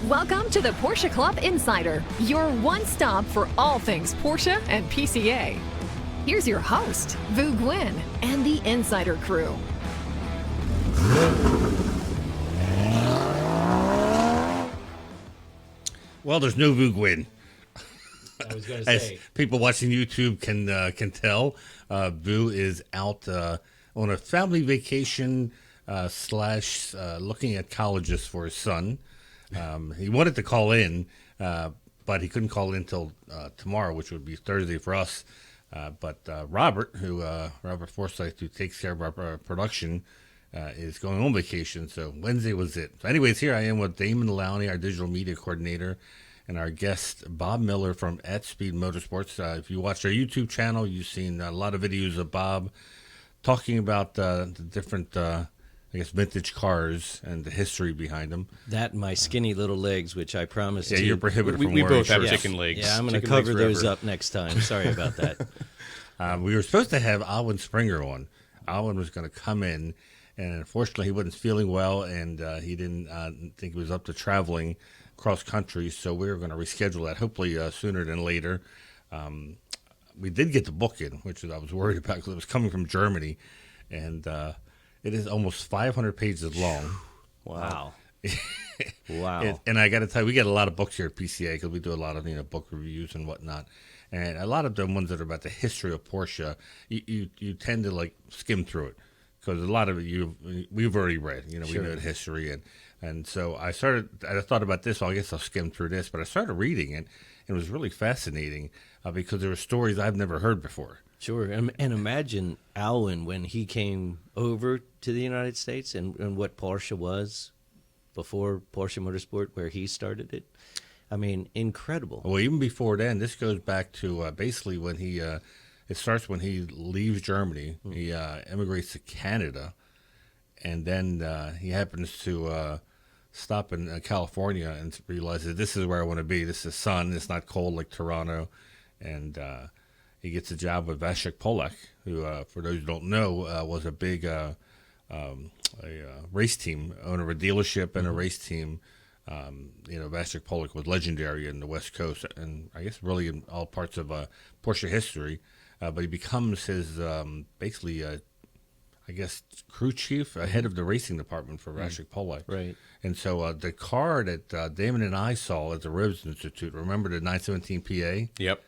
Welcome to the Porsche Club Insider, your one stop for all things Porsche and PCA. Here's your host, Vu Gwyn, and the Insider crew. Well, there's no Vu Gwyn. I was going to say. As people watching YouTube can tell, Vu is out on a family vacation slash looking at colleges for his son. He wanted to call in, but he couldn't call in until tomorrow, which would be Thursday for us. But Robert Forsyth, who takes care of our production, is going on vacation. So Wednesday was it. So anyways, here I am with Damon Lowney, our digital media coordinator, and our guest, Bob Miller from At Speed Motorsports. If you watch our YouTube channel, you've seen a lot of videos of Bob talking about the different vintage cars and the history behind them. That and my skinny little legs, which I promised Yeah, to. you're prohibited from We wearing both have shirts. chicken legs. Yeah, I'm going to Chicken cover legs those forever. up next time. Sorry about that. We were supposed to have Alwin Springer on. Alwin was going to come in, and unfortunately he wasn't feeling well, and he didn't think he was up to traveling cross country, so we were going to reschedule that, hopefully sooner than later. We did get the book in, which I was worried about because it was coming from Germany, and it is almost 500 pages long. Wow. Wow. And I got to tell you, we get a lot of books here at PCA because we do a lot of book reviews and whatnot. And a lot of the ones that are about the history of Porsche, you tend to skim through it because a lot of it we've already read. Sure. We know the history, and so I thought about this. Well, I guess I'll skim through this, but I started reading it, and it was really fascinating because there were stories I've never heard before. Sure. And imagine Alwin when he came over to the United States and what Porsche was before Porsche Motorsport, where he started it. I mean, incredible. Well, even before then, this goes back to basically when it starts when he leaves Germany. He emigrates to Canada, and then he happens to stop in California and realizes this is where I want to be. This is sun. It's not cold like Toronto, and he gets a job with Vasek Polak, who, for those who don't know, was a big race team owner of a dealership and a race team. Vasek Polak was legendary in the West Coast, and I guess really in all parts of Porsche history. But he becomes his crew chief, head of the racing department for Vasek Polak. Right. And so the car that Damon and I saw at the Rhodes Institute, remember the 917 PA? Yep.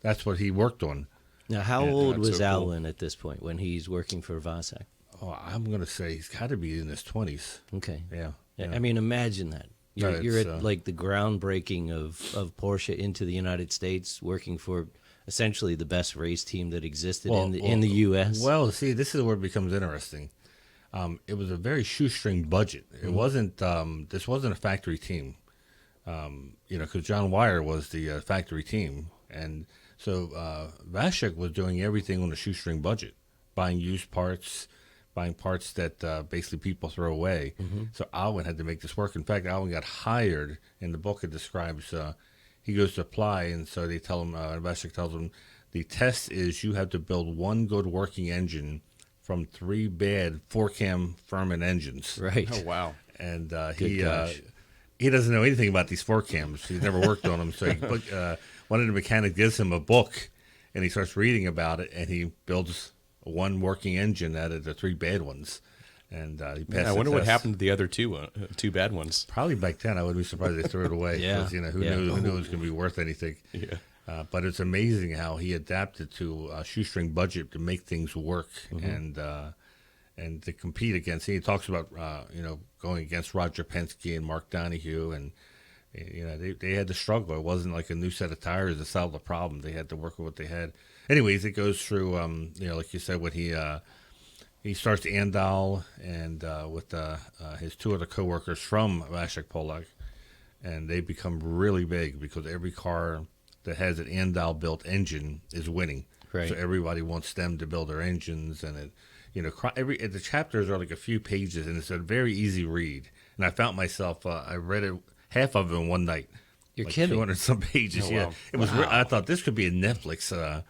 That's what he worked on. Now, how old that's was so cool. Alwin at this point when he's working for Vasek? Oh, I'm going to say he's got to be in his 20s. Okay. Yeah. I mean, imagine that. No, You're it's, at the groundbreaking of Porsche into the United States, working for essentially the best race team that existed in the U.S. Well, see, this is where it becomes interesting. It was a very shoestring budget. It wasn't. This wasn't a factory team. Because John Wyer was the factory team, and so Vasek was doing everything on a shoestring budget, buying used parts, buying parts that basically people throw away. So Alwin had to make this work. In fact, Alwin got hired. In the book, it describes he goes to apply, and so they tell him, Vasek tells him, the test is you have to build one good working engine from 3 bad 4-cam Furman engines. Right. Oh, wow. And gosh. he doesn't know anything about these 4-cams. He's never worked on them. So one of the mechanics gives him a book, and he starts reading about it, and he builds one working engine out of the 3 bad ones. And he passed I wonder the what test. happened to the other two bad ones. Probably back then, I wouldn't be surprised they threw it away. Yeah. Because, who knows it's going to be worth anything. Yeah. But it's amazing how he adapted to a shoestring budget to make things work and to compete against. He talks about going against Roger Penske and Mark Donohue, and they had to struggle. It wasn't like a new set of tires to solve the problem. They had to work with what they had. Anyways, it goes through like you said, when he starts Andal and with his 2 other coworkers from Vasek Polak, and they become really big because every car that has an Andal built engine is winning. Right. So everybody wants them to build their engines, and the chapters are like a few pages, and it's a very easy read. And I found myself, I read it half of it in one night. You're like kidding. 200 some pages. Oh, Yeah, wow. it was. I thought this could be a Netflix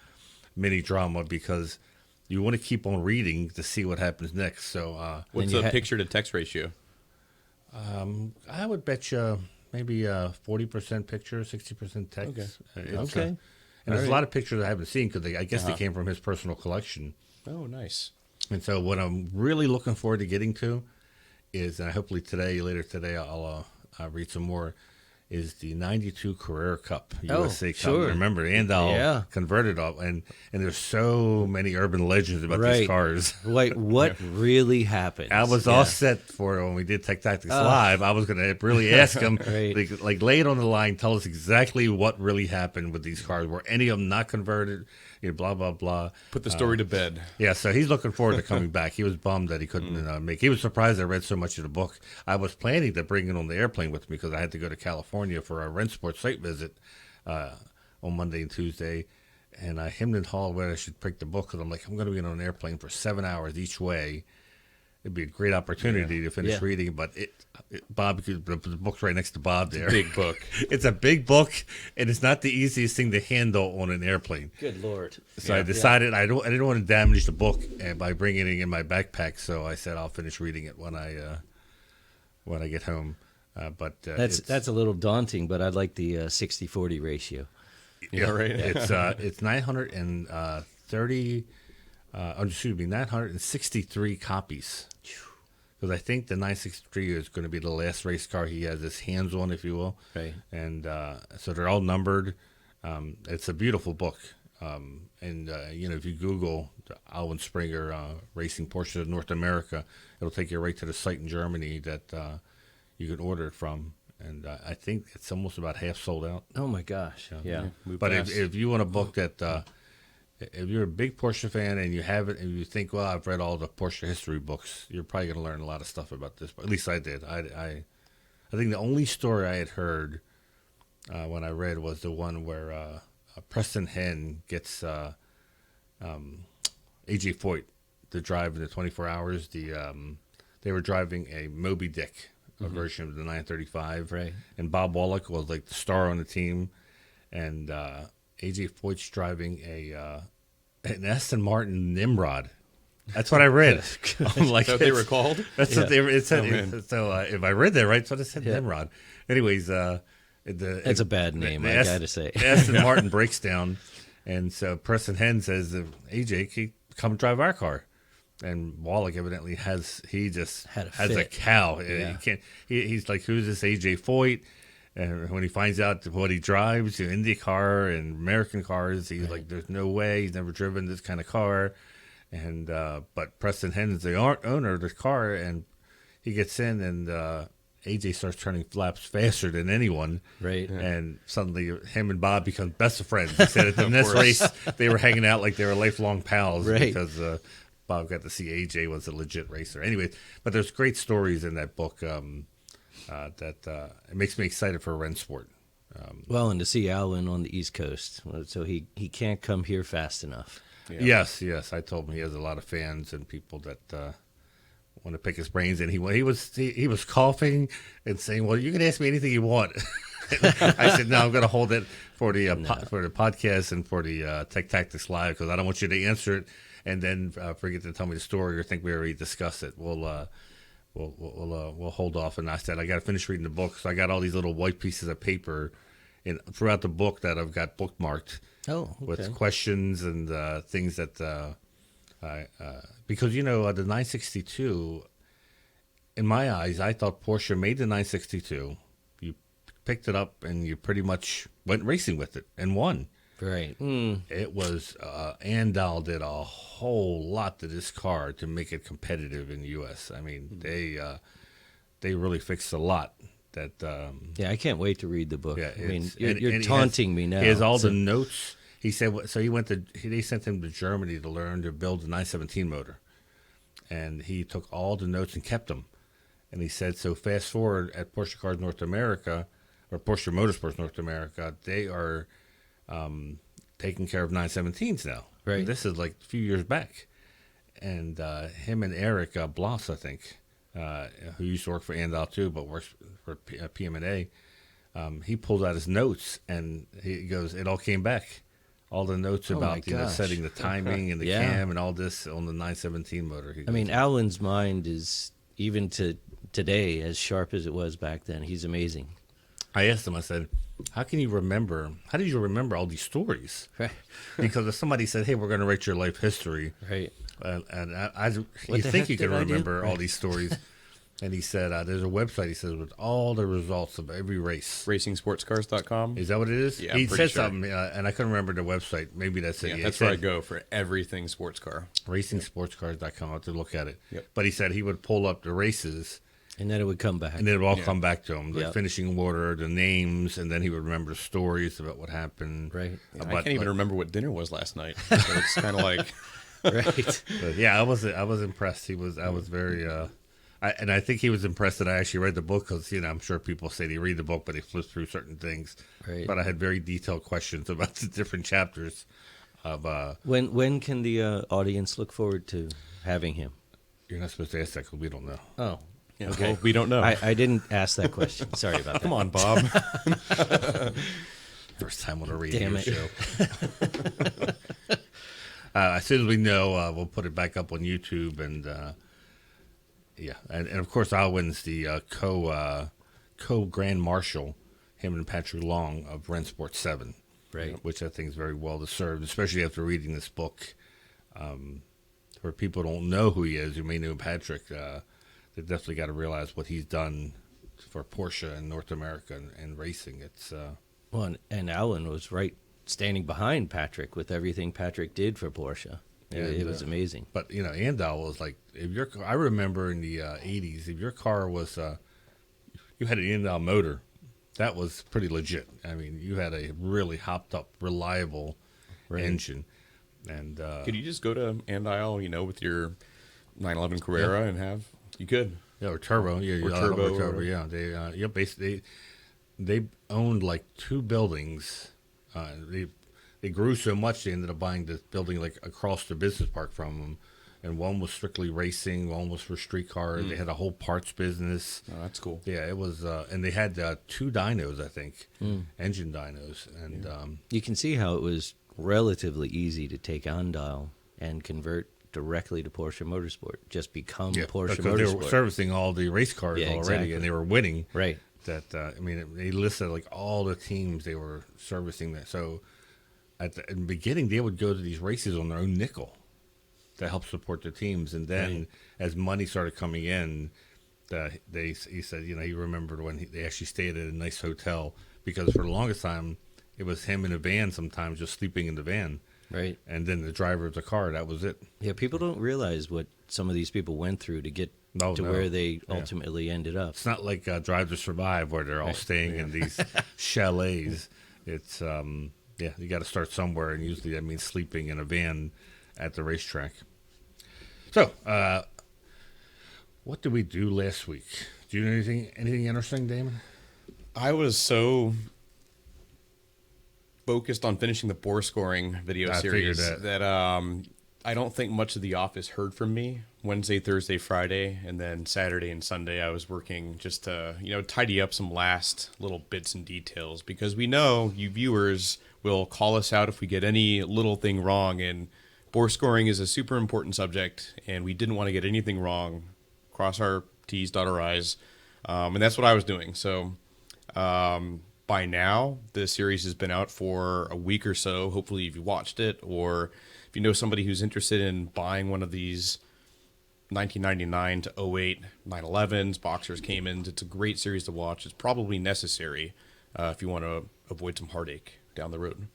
mini drama because you want to keep on reading to see what happens next. So What's you the had- picture to text ratio? I would bet you maybe 40% picture, 60% text. Okay. Okay. And there's a lot of pictures I haven't seen because I guess they came from his personal collection. Oh, nice. And so what I'm really looking forward to getting to is, and hopefully later today, I'll read some more, is the 92 Carrera Cup, USA Cup. Sure. Remember, Andal converted all, and there's so many urban legends about these cars. Wait, what really happened? I was all set for when we did Tech Tactics Live. I was going to really ask him, like, lay it on the line, tell us exactly what really happened with these cars. Were any of them not converted? You know, blah, blah, blah. Put the story to bed. Yeah, so he's looking forward to coming back. He was bummed that he couldn't make. He was surprised I read so much of the book. I was planning to bring it on the airplane with me because I had to go to California for a Ren Sport site visit on Monday and Tuesday. And I hemmed and hawed where I should pick the book because I'm like, I'm going to be on an airplane for 7 hours each way. It'd be a great opportunity to finish reading, but Bob, the book's right next to Bob there. It's a big book. It's a big book, and it's not the easiest thing to handle on an airplane. Good Lord. So I decided I didn't want to damage the book by bringing it in my backpack. So I said I'll finish reading it when I get home. But That's a little daunting, but I like the 60-40 ratio. Yeah, right. It's 930. Excuse me, 963 copies. Because I think the 963 is going to be the last race car he has his hands on, if you will. Right. And so they're all numbered. It's a beautiful book. If you Google Alwin Springer Racing Porsche North America, it'll take you right to the site in Germany that you can order it from. And I think it's almost about half sold out. Oh, my gosh. Yeah. But if you want a book that... if you're a big Porsche fan and you have it and you think, well, I've read all the Porsche history books, you're probably going to learn a lot of stuff about this. But at least I did. I think the only story I had heard when I read was the one where Preston Hen gets A.J. Foyt to drive in the 24 hours. They were driving a Moby Dick, a version of the 935. Right. And Bob Wallach was like the star on the team. And... A.J. Foyt's driving an Aston Martin Nimrod. That's what I read. I'm like, what they were called? That's what they were. It said, so if I read that right, so it said Nimrod. Anyways, that's a bad name, I got to say. Aston Martin breaks down, and so Preston Hen says, A.J., come drive our car. And Wallach evidently has a cow. Yeah. He's like, who's this A.J. Foyt? And when he finds out what he drives, IndyCar and American cars, he's like, there's no way. He's never driven this kind of car. And but Preston Hen is the owner of the car, and he gets in, and AJ starts turning laps faster than anyone. Right. And suddenly him and Bob become best of friends. He said at the next race, they were hanging out like they were lifelong pals because Bob got to see AJ was a legit racer. Anyway, but there's great stories in that book. That it makes me excited for Ren Sport. Well, and to see Alwin on the East Coast, so he can't come here fast enough. Yeah. Yes. I told him he has a lot of fans and people that want to pick his brains, and he was coughing and saying, "Well, you can ask me anything you want." I said, "No, I'm going to hold it for the for the podcast and for the Tech Tactics Live because I don't want you to answer it and then forget to tell me the story or think we already discussed it." We'll hold off. And I said, I got to finish reading the book. So I got all these little white pieces of paper throughout the book that I've got bookmarked with questions and things that because, the 962, in my eyes, I thought Porsche made the 962. You picked it up and you pretty much went racing with it and won. Right. It was Andal did a whole lot to this car to make it competitive in the U.S. I mean, they really fixed a lot. That I can't wait to read the book. Yeah, I mean, you're taunting me now. He has all the notes. He said so. They sent him to Germany to learn to build a 917 motor, and he took all the notes and kept them. And he said, so fast forward at Porsche Cars North America or Porsche Motorsports North America, they are taking care of 917s now. Right. And this is like a few years back. And him and Eric Bloss, I think, who used to work for Andal too, but works for PM&A, he pulled out his notes and he goes, it all came back. All the notes about setting the timing and the cam and all this on the 917 motor. I mean, Alwin's mind is, even to today, as sharp as it was back then. He's amazing. I asked him, I said, how did you remember all these stories? Right. Because if somebody said, hey, we're going to write your life history, Right. you the think heck you can did I do? remember all these stories. And he said, there's a website, he says, with all the results of every race. RacingSportsCars.com. Is that what it is? Yeah, He I'm pretty said sure. something, and I couldn't remember the website. Maybe that's it. Yeah, He that's said where I go for everything sports car. RacingSportsCars.com. I'll have to look at it. Yep. But he said he would pull up the races, And then it would come back. and then it would all come back to him. The Yep. finishing order, the names, and then he would remember stories about what happened. Right. I can't even remember what dinner was last night. So it's kind of like, Right. But yeah, I was impressed. I was very, I think he was impressed that I actually read the book because I'm sure people say they read the book but they flip through certain things. Right. But I had very detailed questions about the different chapters of. When can the audience look forward to having him? You're not supposed to ask that because we don't know. Oh. yeah, Okay. well, we don't know. I didn't ask that question. Sorry about that. Come on, Bob. First time on a radio Damn it. show. As soon as we know, we'll put it back up on YouTube and. And of course Alwin's the co Grand Marshal, him and Patrick Long of Ren Sport 7, Right. which I think is very well deserved, especially after reading this book. For people who don't know who he is, who may know Patrick, they definitely got to realize what he's done for Porsche in North America and racing. It's Well, and Alwin was right standing behind Patrick with everything Patrick did for Porsche. It was amazing. But Andal was like, I remember in the 80s, if your car was you had an Andal motor, that was pretty legit. I mean, you had a really hopped up, reliable engine. And Could you just go to Andile, with your 911 Carrera and have, you could. or turbo, Or turbo, yeah. They basically they owned like two buildings. They grew so much they ended up buying this building like across the business park from them, and one was strictly racing, one was for street cars. They had a whole parts business. Oh, that's cool. Yeah, it was, and they had two dynos, I think, engine dynos, and You can see how it was relatively easy to take Andile and convert directly to Porsche Motorsport. Just become Porsche because they were Motorsport. servicing all the race cars Yeah, already, exactly. and they were winning. Right. That they listed like all the teams they were servicing. That so in the beginning they would go to these races on their own nickel to help support the teams, and then as money started coming in, he said he remembered when they actually stayed at a nice hotel, because for the longest time it was him in a van, sometimes just sleeping in the van, Right. and then the driver of the car. That was it. Yeah, people don't realize what some of these people went through to get No, to no. where they ultimately ended up. It's not like Drive to Survive where they're all staying in these chalets. It's you got to start somewhere, and usually that means sleeping in a van at the racetrack. So, what did we do last week? Do you know anything interesting, Damon? I was so focused on finishing the bore scoring video I figured series that I don't think much of the office heard from me Wednesday, Thursday, Friday, and then Saturday and Sunday I was working just to tidy up some last little bits and details, because we know you viewers will call us out if we get any little thing wrong, and bore scoring is a super important subject, and we didn't want to get anything wrong. Cross our T's, dot our I's, and that's what I was doing. So by now, the series has been out for a week or so. Hopefully you've watched it, or if you know somebody who's interested in buying one of these 1999 to 08 911s, Boxers, Caymans, it's a great series to watch. It's probably necessary if you want to avoid some heartache down the road.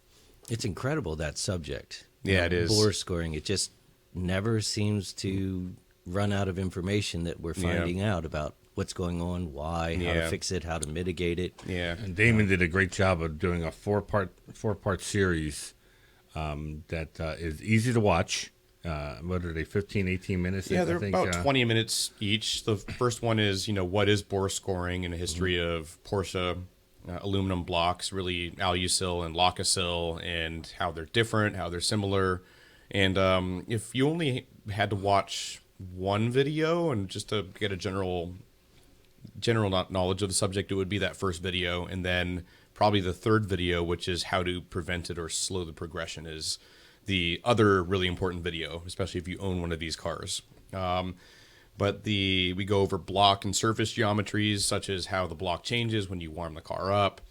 It's incredible, that subject. Yeah, it is. Bore scoring. It just never seems to run out of information that we're finding out about what's going on, why, how to fix it, how to mitigate it. Yeah. And Damon did a great job of doing a four-part series that is easy to watch. What are they, 15, 18 minutes? Yeah, I they're think, about 20 minutes each. The first one is, what is bore scoring and the history of Porsche aluminum blocks, really alusil and locacil, and how they're different, how they're similar. And if you only had to watch one video and just to get a general knowledge of the subject, it would be that first video, and then probably the third video, which is how to prevent it or slow the progression, is the other really important video, especially if you own one of these cars. But we go over block and surface geometries, such as how the block changes when you warm the car up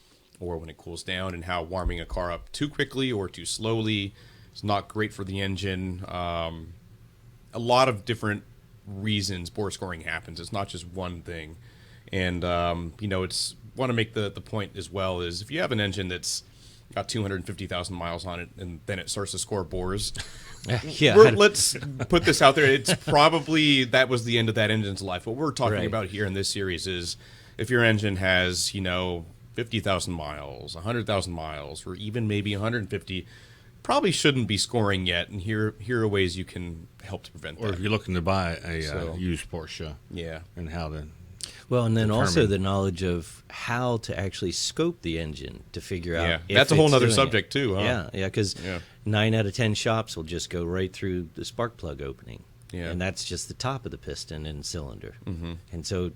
or when it cools down, and how warming a car up too quickly or too slowly is not great for the engine. A lot of different reasons bore scoring happens. It's not just one thing. And, it's want to make the point as well is if you have an engine that's got 250,000 miles on it and then it starts to score bores, let's put this out there. It's probably that was the end of that engine's life. What we're talking about here in this series is if your engine has, 50,000 miles, 100,000 miles, or even maybe 150, probably shouldn't be scoring yet. And here are ways you can help to prevent that. Or if you're looking to buy a used Porsche, and how to. Well, and then also the knowledge of how to actually scope the engine to figure out. If that's a whole other doing subject too. Huh? Yeah, because 9 out of 10 shops will just go right through the spark plug opening, and that's just the top of the piston and cylinder. Mm-hmm. And so,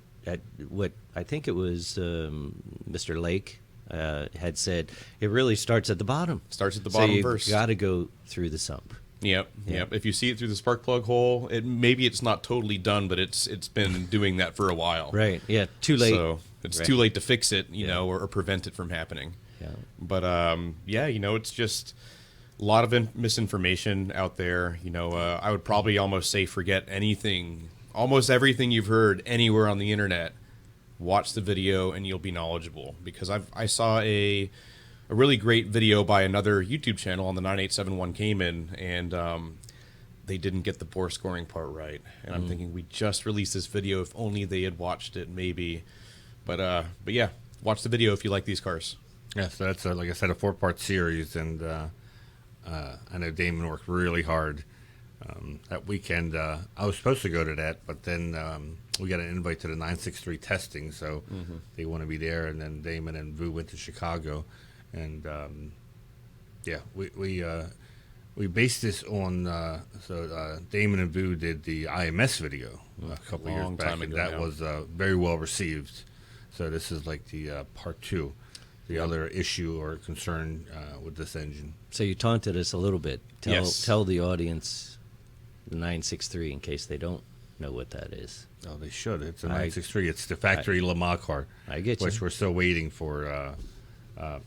what I think it was Mr. Lake had said, it really starts at the bottom. Starts at the bottom first. So you've got to go through the sump. Yep. If you see it through the spark plug hole, maybe it's not totally done, but it's been doing that for a while. Right. Yeah. Too late. So it's too late to fix it, or prevent it from happening. Yeah. But it's just a lot of misinformation out there. I would probably almost say forget almost everything you've heard anywhere on the internet. Watch the video and you'll be knowledgeable. Because I saw a really great video by another YouTube channel on the 9871 Cayman, and they didn't get the bore scoring part right. And I'm thinking, we just released this video. If only they had watched it, maybe. But yeah, watch the video if you like these cars. Yeah, so that's, like I said, a 4-part series, and I know Damon worked really hard that weekend. I was supposed to go to that, but then we got an invite to the 963 testing, so they want to be there, and then Damon and Vu went to Chicago. And we based this on Damon and Vu did the IMS video a couple years back, and that was very well received. So this is like the part 2, the other issue or concern with this engine. So you taunted us a little bit. Tell the audience the 963 in case they don't know what that is. Oh, they should. It's a 963. It's the factory Le Mans car. I get you. Which we're still waiting for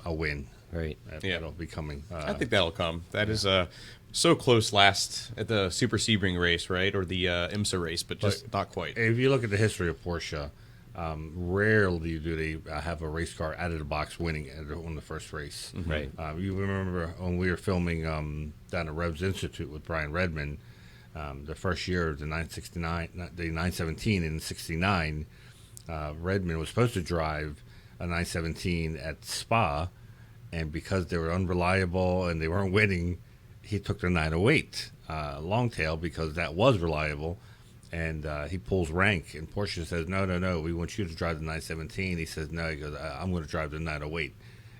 a win. Right. That'll be coming. I think that'll come. That is so close last at the Super Sebring race, right? Or the IMSA race, but just not quite. If you look at the history of Porsche, rarely do they have a race car out of the box winning on the first race. Mm-hmm. Right. You remember when we were filming down at Revs Institute with Brian Redmond, the first year of the 917 in 69, Redmond was supposed to drive a 917 at Spa, and because they were unreliable and they weren't winning, he took the 908 Longtail because that was reliable, and he pulls rank, and Porsche says, no, we want you to drive the 917. He says, no, he goes, I'm going to drive the 908,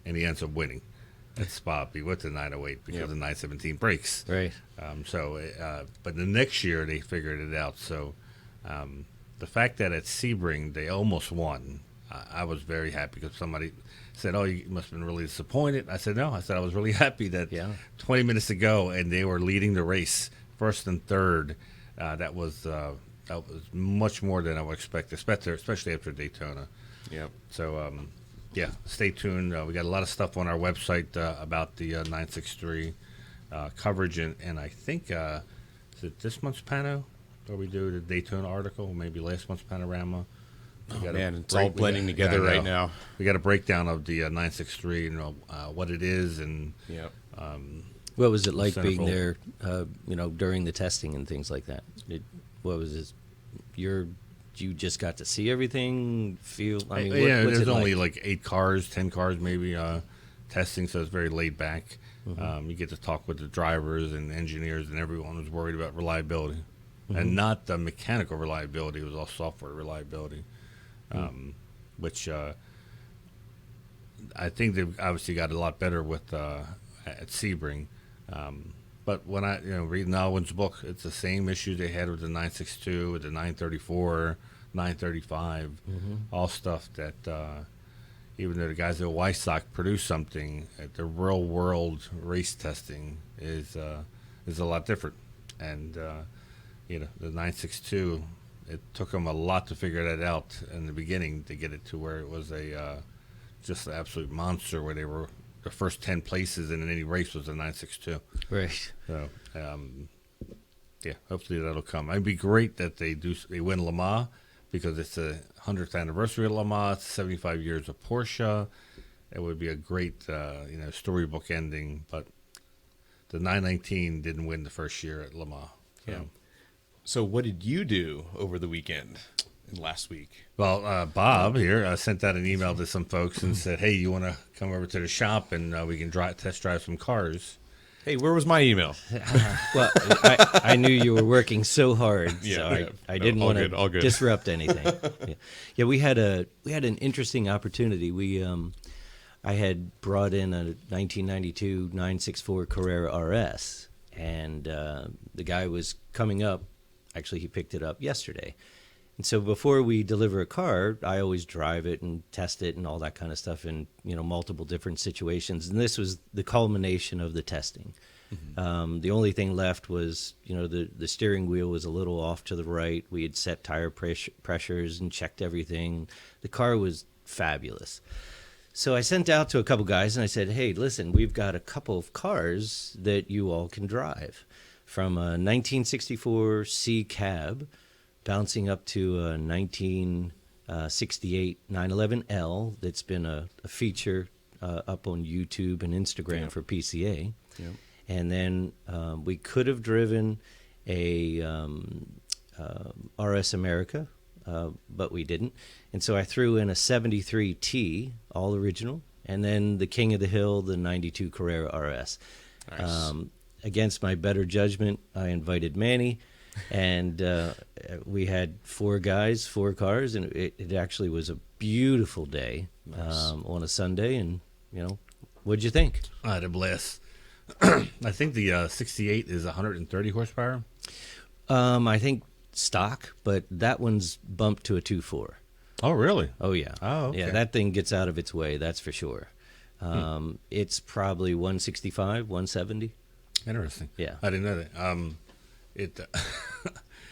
and he ends up winning at Spa with the 908 because the 917 breaks. Right. But the next year they figured it out. So the fact that at Sebring they almost won, I was very happy because somebody said, oh, you must have been really disappointed. I said, no. I said, I was really happy that 20 minutes to go and they were leading the race, first and third. That was much more than I would expect, especially after Daytona. Yep. So, stay tuned. We got a lot of stuff on our website about the 963 coverage. And I think, is it this month's Pano where we do the Daytona article, maybe last month's Panorama? It's all blending together right now. We got a breakdown of the 963, what it is, and what was it like being Centerfold. there, during the testing and things like that? What was this? You just got to see everything, feel? I mean, what's there's it only like? like 8 cars, 10 cars maybe testing, so it's very laid back. Mm-hmm. You get to talk with the drivers and engineers, and everyone was worried about reliability, and not the mechanical reliability. It was all software reliability. Which I think they've obviously got a lot better with at Sebring. But when I reading Alwin's book, it's the same issue they had with the 962, with the 934, 935, all stuff that even though the guys at Weisstock produce something, the real world race testing is a lot different. And the 962 it took them a lot to figure that out in the beginning to get it to where it was a just an absolute monster. Where they were the first 10 places in any race was a 962. Right. So yeah, hopefully that'll come. It'd be great that they win Le Mans because it's the 100th anniversary of Le Mans, 75 years of Porsche. It would be a great storybook ending, but the 919 didn't win the first year at Le Mans. So. Yeah. So what did you do over the weekend and last week? Well, Bob here sent out an email to some folks and said, hey, you want to come over to the shop and we can test drive some cars? Hey, where was my email? Well, I knew you were working so hard, I didn't want to disrupt anything. Yeah, we had an interesting opportunity. I had brought in a 1992 964 Carrera RS, and the guy was coming up. Actually, he picked it up yesterday. And so before we deliver a car, I always drive it and test it and all that kind of stuff in multiple different situations. And this was the culmination of the testing. Mm-hmm. The only thing left was the steering wheel was a little off to the right. We had set tire pressures and checked everything. The car was fabulous. So I sent out to a couple guys and I said, hey, listen, we've got a couple of cars that you all can drive, from a 1964 C cab bouncing up to a 1968 911L that's been a feature up on YouTube and Instagram for PCA. Yep. And then we could have driven a RS America, but we didn't. And so I threw in a 73T, all original, and then the King of the Hill, the 92 Carrera RS. Nice. Against my better judgment, I invited Manny, and we had 4 guys, 4 cars, and it actually was a beautiful day. Nice. On a Sunday. And, what'd you think? I had a blast. I think the 68 is 130 horsepower. I think stock, but that one's bumped to a 2.4. Oh, really? Oh, yeah. Oh, okay. Yeah, that thing gets out of its way, that's for sure. It's probably 165, 170. Interesting. Yeah. I didn't know that.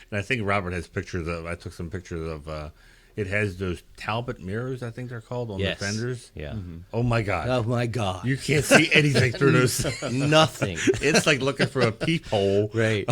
And I think Robert has pictures of, I took some pictures of, it has those Talbot mirrors, I think they're called, on the fenders. Yeah. Mm-hmm. Oh, my God. Oh, my God. You can't see anything through those. Nothing. It's like looking for a peephole. Right.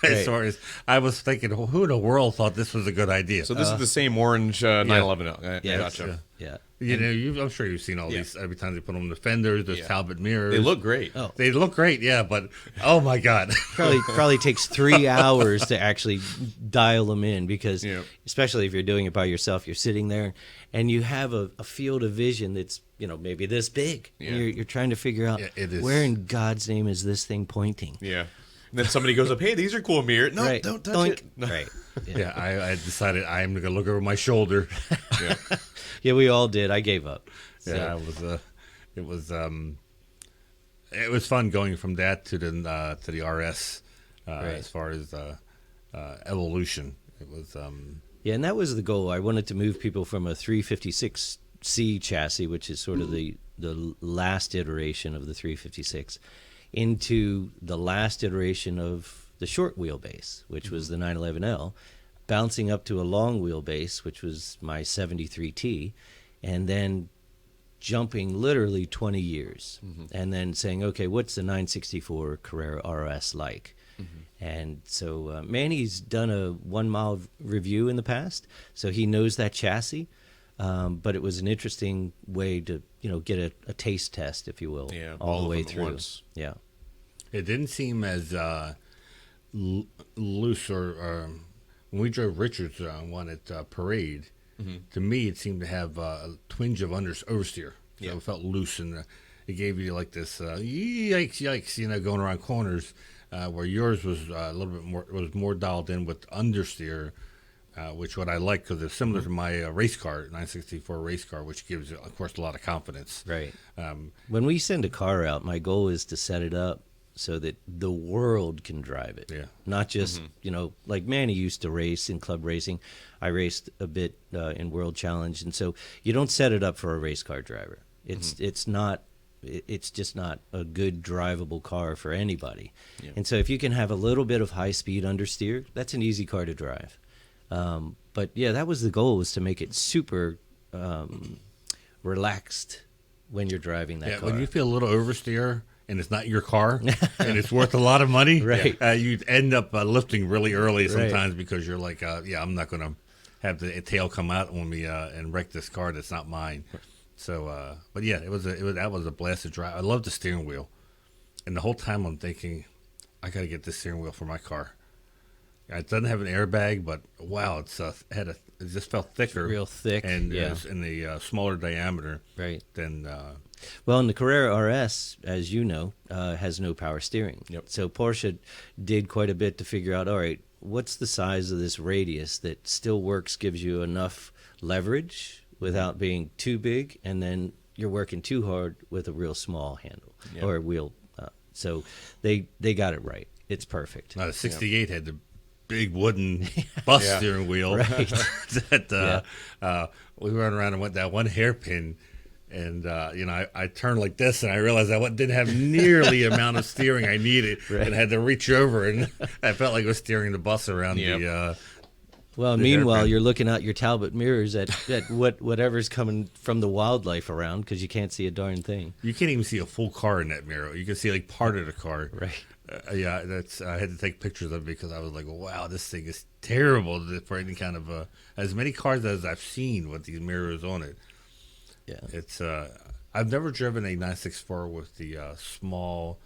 As far as I was thinking, who in the world thought this was a good idea? So this is the same orange 911. Yeah. Gotcha. Yeah. I'm sure you've seen all these every time they put them on the fenders, those Talbot mirrors. They look great. Oh. They look great, yeah, but oh my God. Probably takes 3 hours to actually dial them in because, especially if you're doing it by yourself, you're sitting there and you have a field of vision that's, maybe this big. Yeah. And you're trying to figure out where in God's name is this thing pointing? Yeah. And then somebody goes up, hey, these are cool mirrors. No, don't touch it. No. Right. Yeah, I decided I'm going to look over my shoulder. Yeah. Yeah, we all did. I gave up. So. Yeah, it was fun going from that to the RS as far as evolution. It was yeah, and that was the goal. I wanted to move people from a 356C chassis, which is sort of the last iteration of the 356, into the last iteration of the short wheelbase, which was the 911L, bouncing up to a long wheelbase, which was my 73T, and then jumping literally 20 years, and then saying, okay, what's the 964 Carrera RS like? And so Manny's done a 1 mile review in the past, so he knows that chassis, but it was an interesting way to get a taste test, if you will, all the way through. Once. Yeah. It didn't seem as loose or when we drove Richard's one at Parade, to me it seemed to have a twinge of oversteer. So it felt loose, and it gave you like this yikes, going around corners, where yours was a little bit more dialed in with understeer, which what I like because it's similar to my race car, 964 race car, which gives, of course, a lot of confidence. Right. When we send a car out, my goal is to set it up so that the world can drive it. Yeah. Not just, like Manny used to race in club racing. I raced a bit in World Challenge. And so you don't set it up for a race car driver. It's just not a good drivable car for anybody. Yeah. And so if you can have a little bit of high speed understeer, that's an easy car to drive. But yeah, that was the goal, was to make it super relaxed when you're driving that car. When you feel a little oversteer and it's not your car and it's worth a lot of money, Right. You end up lifting really early sometimes because you're like, I'm not going to have the tail come out on me and wreck this car that's not mine. So, but yeah, that was a blast to drive. I love the steering wheel, and the whole time I'm thinking, I got to get this steering wheel for my car. It doesn't have an airbag, but wow, it just felt thicker, Real thick, and yeah. it's in the smaller diameter, Right. than. Well, and the Carrera RS, as you know, has no power steering. Yep. So Porsche did quite a bit to figure out, all right, what's the size of this radius that still works, gives you enough leverage without being too big, and then you're working too hard with a real small handle or wheel. So they got it right. It's perfect. The 68 had the big wooden bus steering wheel. Right. that we ran around and went that one hairpin. And, I turned like this, and I realized I didn't have nearly the amount of steering I needed, and I had to reach over, and I felt like I was steering the bus around the Well, meanwhile, you're looking out your Talbot mirrors at whatever's coming from the wildlife around, because you can't see a darn thing. You can't even see a full car in that mirror. You can see, like, part of the car. Right. I had to take pictures of it because I was like, wow, this thing is terrible for any kind of as many cars as I've seen with these mirrors on it. Yeah. It's I've never driven a 964 with the small,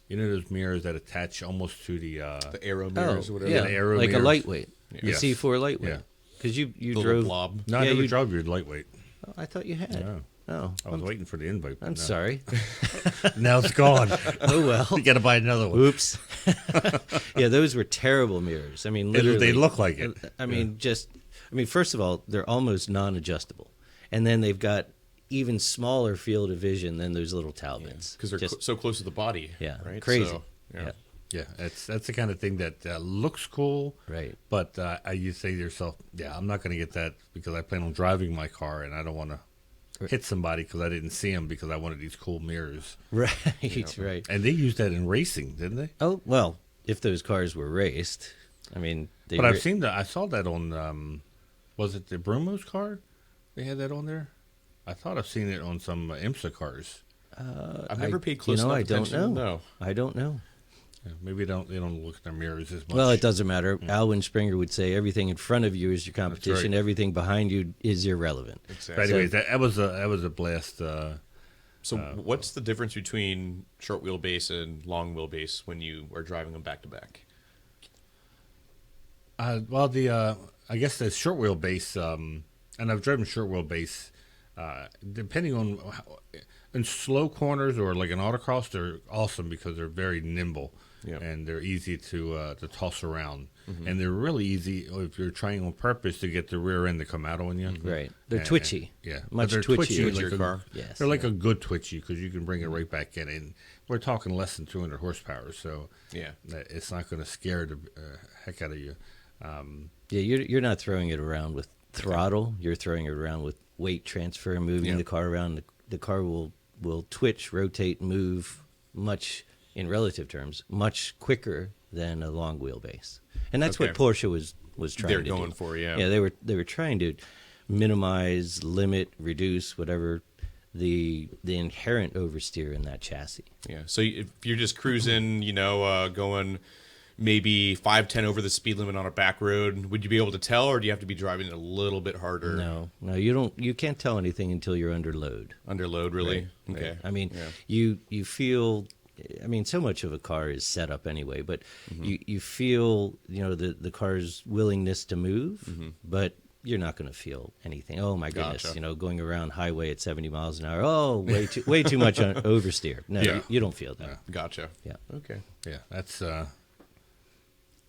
those mirrors that attach almost to the aero mirrors or whatever. Yeah, the aero like mirrors. a lightweight, Yes. a C4 lightweight. Yeah. Because you Little drove. blob. No, I Yeah, never you- drove your lightweight. Oh, I thought you had. No. Oh, I was waiting for the invite. but I'm no. sorry. Now it's gone. Oh well. You got to buy another one. Oops. Yeah, those were terrible mirrors. I mean, literally, They look like it. I mean, first of all, they're almost non-adjustable, and then they've got even smaller field of vision than those little Talbots. Because they're Just- so close to the body. Yeah, Right? crazy. So, Yeah. Yeah, that's the kind of thing that looks cool. Right. But you say to yourself, I'm not going to get that because I plan on driving my car and I don't want to hit somebody because I didn't see them because I wanted these cool mirrors. Right. Right. And they used that in racing, didn't they? Oh well, if those cars were raced, I mean, they But were, I've seen that. I saw that on, was it the Brumo's car? They had that on there? I thought I've seen it on some IMSA cars. I've never paid close enough I don't attention. know. No. I don't know. Yeah, maybe they don't look at their mirrors as much. Well, it doesn't matter. Alwin Springer would say everything in front of you is your competition. right. Everything behind you is irrelevant. But Exactly. anyways, that was a blast. So what's the difference between short wheelbase and long wheelbase when you are driving them back to back? I guess the short wheelbase, and I've driven short wheelbase, depending on in slow corners or like an autocross, they're awesome because they're very nimble. Yep. And they're easy to toss around, and they're really easy if you're trying on purpose to get the rear end to come out on you. Right. They're And- twitchy. Yeah, Much but they're twitchier. like Twitchier car. Yes. They're like a good twitchy because you can bring it right back in, and we're talking less than 200 horsepower, so Yeah. it's not going to scare the heck out of you. Yeah, you're not throwing it around with throttle. You're throwing it around with weight transfer, moving Yeah. the car around. The car will twitch, rotate, move much, in relative terms, much quicker than a long wheelbase. And that's what Okay. Porsche was trying They're to going do. for, yeah. Yeah, they were trying to minimize, limit, reduce whatever the inherent oversteer in that chassis. Yeah. So if you're just cruising, going maybe 5-10 over the speed limit on a back road, would you be able to tell, or do you have to be driving it a little bit harder? No, you don't. You can't tell anything until you're under load. Under load, really? Right. Okay. I mean, Yeah. you feel. I mean, so much of a car is set up anyway, but you feel the car's willingness to move, but you're not going to feel anything. Oh my goodness, Gotcha. going around highway at 70 miles an hour. Oh, way too much on oversteer. No, Yeah. you don't feel that. Gotcha. Yeah. Okay. Yeah, that's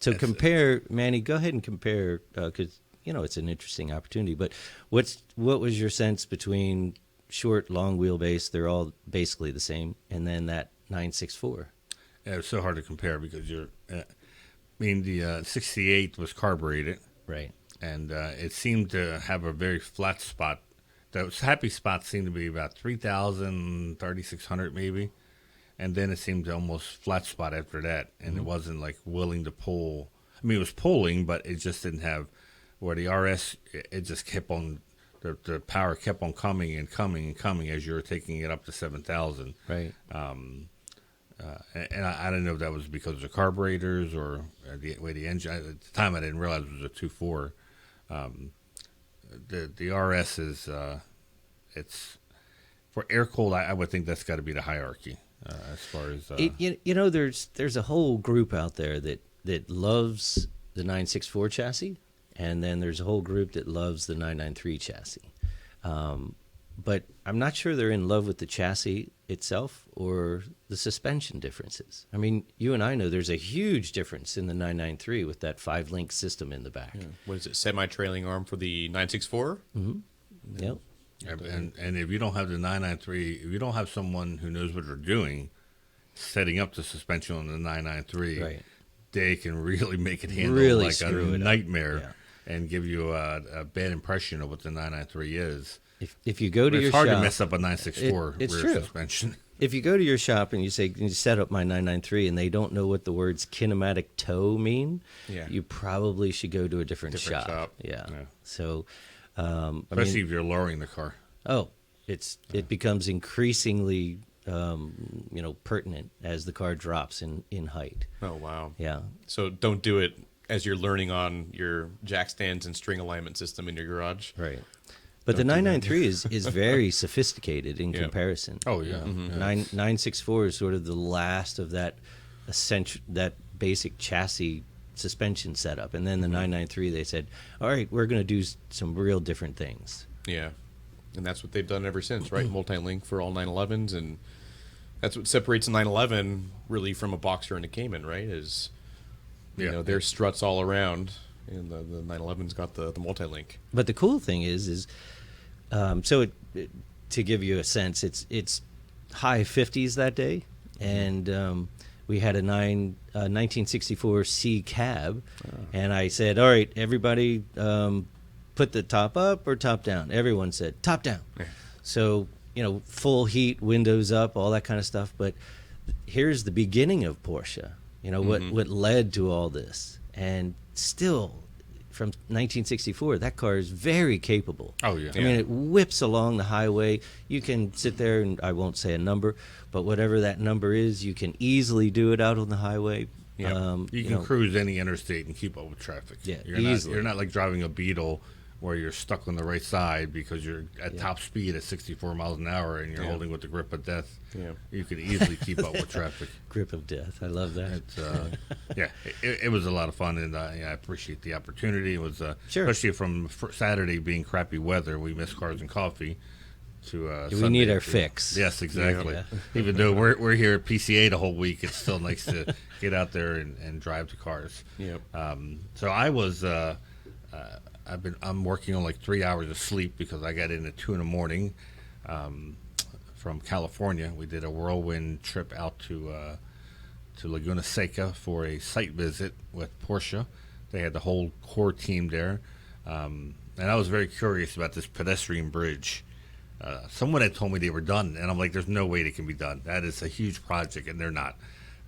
So compare, Manny. Go ahead and compare because it's an interesting opportunity. But what was your sense between short, long wheelbase? They're all basically the same, and then that 964. yeah, it's so hard to compare because the 68 was carbureted, Right. and it seemed to have a very flat spot. The happy spot seemed to be about 3,000, 3,600 maybe, and then it seemed to almost flat spot after that, and it wasn't like willing to pull. I mean, it was pulling, but it just didn't have where the RS. It just kept on. The power kept on coming and coming and coming as you were taking it up to 7,000. Right. And I don't know if that was because of the carburetors or the way the engine. At the time, I didn't realize it was a 2.4. The RS is it's for air cooled. I would think that's got to be the hierarchy as far as there's a whole group out there that loves the 964 chassis, and then there's a whole group that loves the 993 chassis. But I'm not sure they're in love with the chassis itself or the suspension differences. I mean, you and I know there's a huge difference in the 993 with that 5-link system in the back. Yeah. What is it? Semi-trailing arm for the 964? Mm-hmm. Yep. And if you don't have the 993, if you don't have someone who knows what they're doing, setting up the suspension on the 993, Right. they can really make it handle Really like a screw it up. nightmare and give you a bad impression of what the 993 is. If you go to It's your hard shop, to mess up a 964 it's rear true. suspension. If you go to your shop and you say, "Can you set up my 993," and they don't know what the words kinematic toe mean, you probably should go to a different shop. Yeah. So, Especially if you're lowering the car. it becomes increasingly pertinent as the car drops in height. Oh, wow. Yeah. So don't do it as you're learning on your jack stands and string alignment system in your garage. Right. But the 993 is very sophisticated in comparison. Oh, yeah. Mm-hmm. 964 is sort of the last of that that basic chassis suspension setup. And then the 993, they said, all right, we're going to do some real different things. Yeah. And that's what they've done ever since, right? Multi-link for all 911s. And that's what separates a 911 really from a Boxer and a Cayman, right? Is, there's struts all around. And the 911's got the multi-link. But the cool thing is to give you a sense, it's high 50s that day, and we had a 1964 C cab, and I said, all right, everybody put the top up or top down. Everyone said top down. Yeah. So, full heat, windows up, all that kind of stuff. But here's the beginning of Porsche, what led to all this. And still, from 1964, that car is very capable. Oh, yeah. I mean, it whips along the highway. You can sit there, and I won't say a number, but whatever that number is, you can easily do it out on the highway. Yeah. You can cruise any interstate and keep up with traffic. Yeah, you're not like driving a Beetle where you're stuck on the right side because you're at top speed at 64 miles an hour and you're holding with the grip of death. Yeah. You can easily keep up with traffic. Grip of death. I love that. It was a lot of fun, and I appreciate the opportunity. It was especially from Saturday being crappy weather. We missed Cars and Coffee. To we need our fix. Yes, exactly. Yeah. Even though we're here at PCA the whole week, it's still nice to get out there and drive the cars. Yep. So I was. I'm working on like 3 hours of sleep because I got in at 2 a.m. From California. We did a whirlwind trip out to Laguna Seca for a site visit with Porsche. They had the whole core team there, and I was very curious about this pedestrian bridge. Someone had told me they were done, and I'm like, "There's no way they can be done. That is a huge project, and they're not."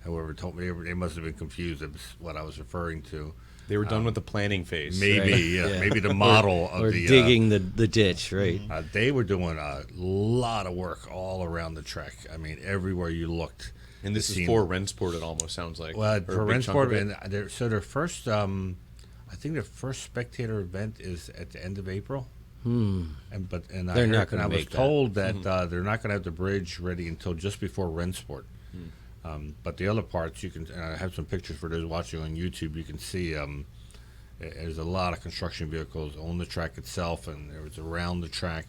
Whoever told me, they must have been confused. It was what I was referring to. They were done with the planning phase. Maybe, right? Maybe the model or digging the ditch, right? They were doing a lot of work all around the track. I mean, everywhere you looked. And this is for Ren Sport, it almost sounds like. Well, for Ren Sport, and their first, I think their first spectator event is at the end of April. And they're not going to make that. I was told that they're not going to have the bridge ready until just before Ren Sport. But the other parts, you can I have some pictures for those watching on YouTube. You can see there's a lot of construction vehicles on the track itself, and it was around the track.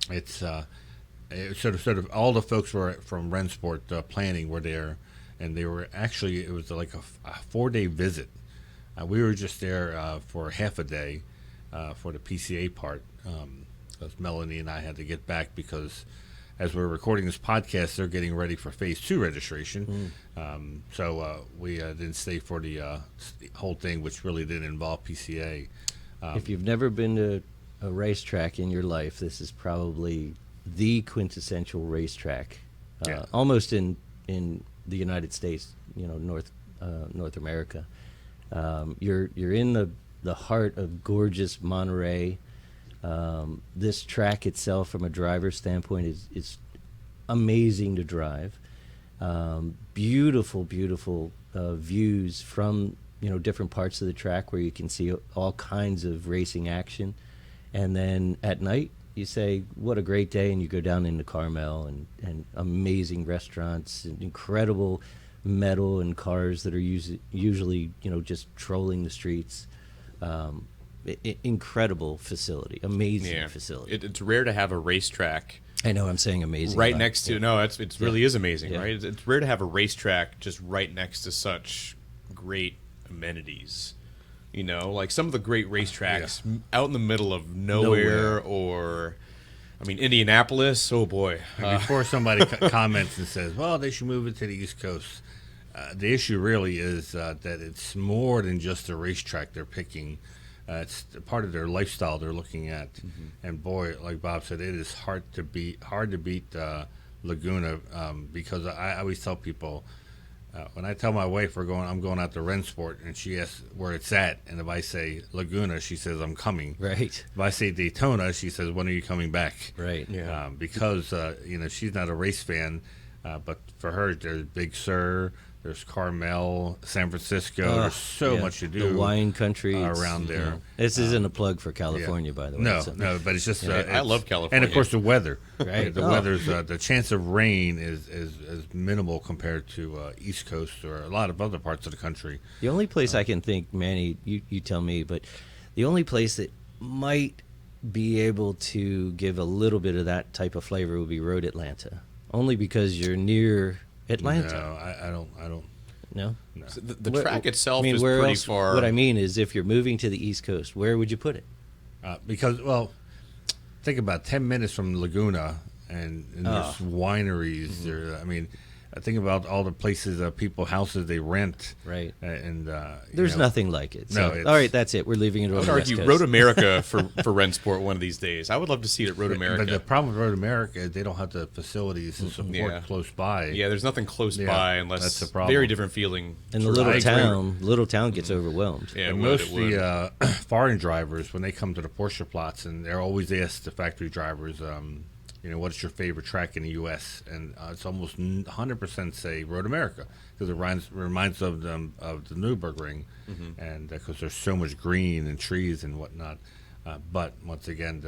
It's sort of all the folks were from Ren Sport planning were there, and they were actually it was like a 4-day visit. We were just there for half a day for the PCA part. Because Melanie and I had to get back because. As we're recording this podcast, they're getting ready for Phase 2 registration. So we didn't stay for the whole thing, which really didn't involve PCA. If you've never been to a racetrack in your life, this is probably the quintessential racetrack, almost in the United States, North North America. You're in the heart of gorgeous Monterey. This track itself, from a driver's standpoint, is amazing to drive. Beautiful views from different parts of the track where you can see all kinds of racing action. And then at night, you say, what a great day, and you go down into Carmel and amazing restaurants and incredible metal and cars that are usually just trolling the streets. Incredible facility, amazing facility. It's rare to have a racetrack. I know I'm saying amazing. Right next to it really is amazing, Yeah. right? It's rare to have a racetrack just right next to such great amenities. Like some of the great racetracks out in the middle of nowhere. Or, Indianapolis. Oh boy! And before somebody comments and says, "Well, they should move it to the East Coast," the issue really is that it's more than just a racetrack they're picking. It's part of their lifestyle they're looking at, and boy, like Bob said, it is hard to beat Laguna, because I always tell people, when I tell my wife I'm going out to Ren Sport, and she asks where it's at, and if I say Laguna, she says I'm coming. Right. If I say Daytona, she says, when are you coming back? Right. Yeah. Because she's not a race fan, but for her there's Big Sur, there's Carmel, San Francisco. There's so much to do. The wine country around there. This isn't a plug for California, by the way. No, but it's just. I love California, and of course the weather. Right. The weather's the chance of rain is minimal compared to East Coast or a lot of other parts of the country. The only place I can think, Manny, you tell me, but the only place that might be able to give a little bit of that type of flavor would be Road Atlanta, only because you're near Atlanta. No, I don't. No? So the track itself is where pretty else, far. What I mean is, if you're moving to the East Coast, where would you put it? Because think about 10 minutes from Laguna, and there's wineries. There, I think about all the places houses they rent. Right. And There's nothing like it. No, So, it's- all right, that's it. We're leaving it over I would the West argue Coast. Road America for Ren Sport one of these days. I would love to see it at Road America. But the problem with Road America is they don't have the facilities to support close by. Yeah, there's nothing close Yeah, by unless that's the problem. very different feeling. And the I little agree. town gets overwhelmed. Yeah, And most of the foreign drivers, when they come to the Porsche plots, and they're always asked the factory drivers, what's your favorite track in the U.S.? And it's almost 100% say Road America, because it reminds them of the Nürburgring, and because there's so much green and trees and whatnot. But once again,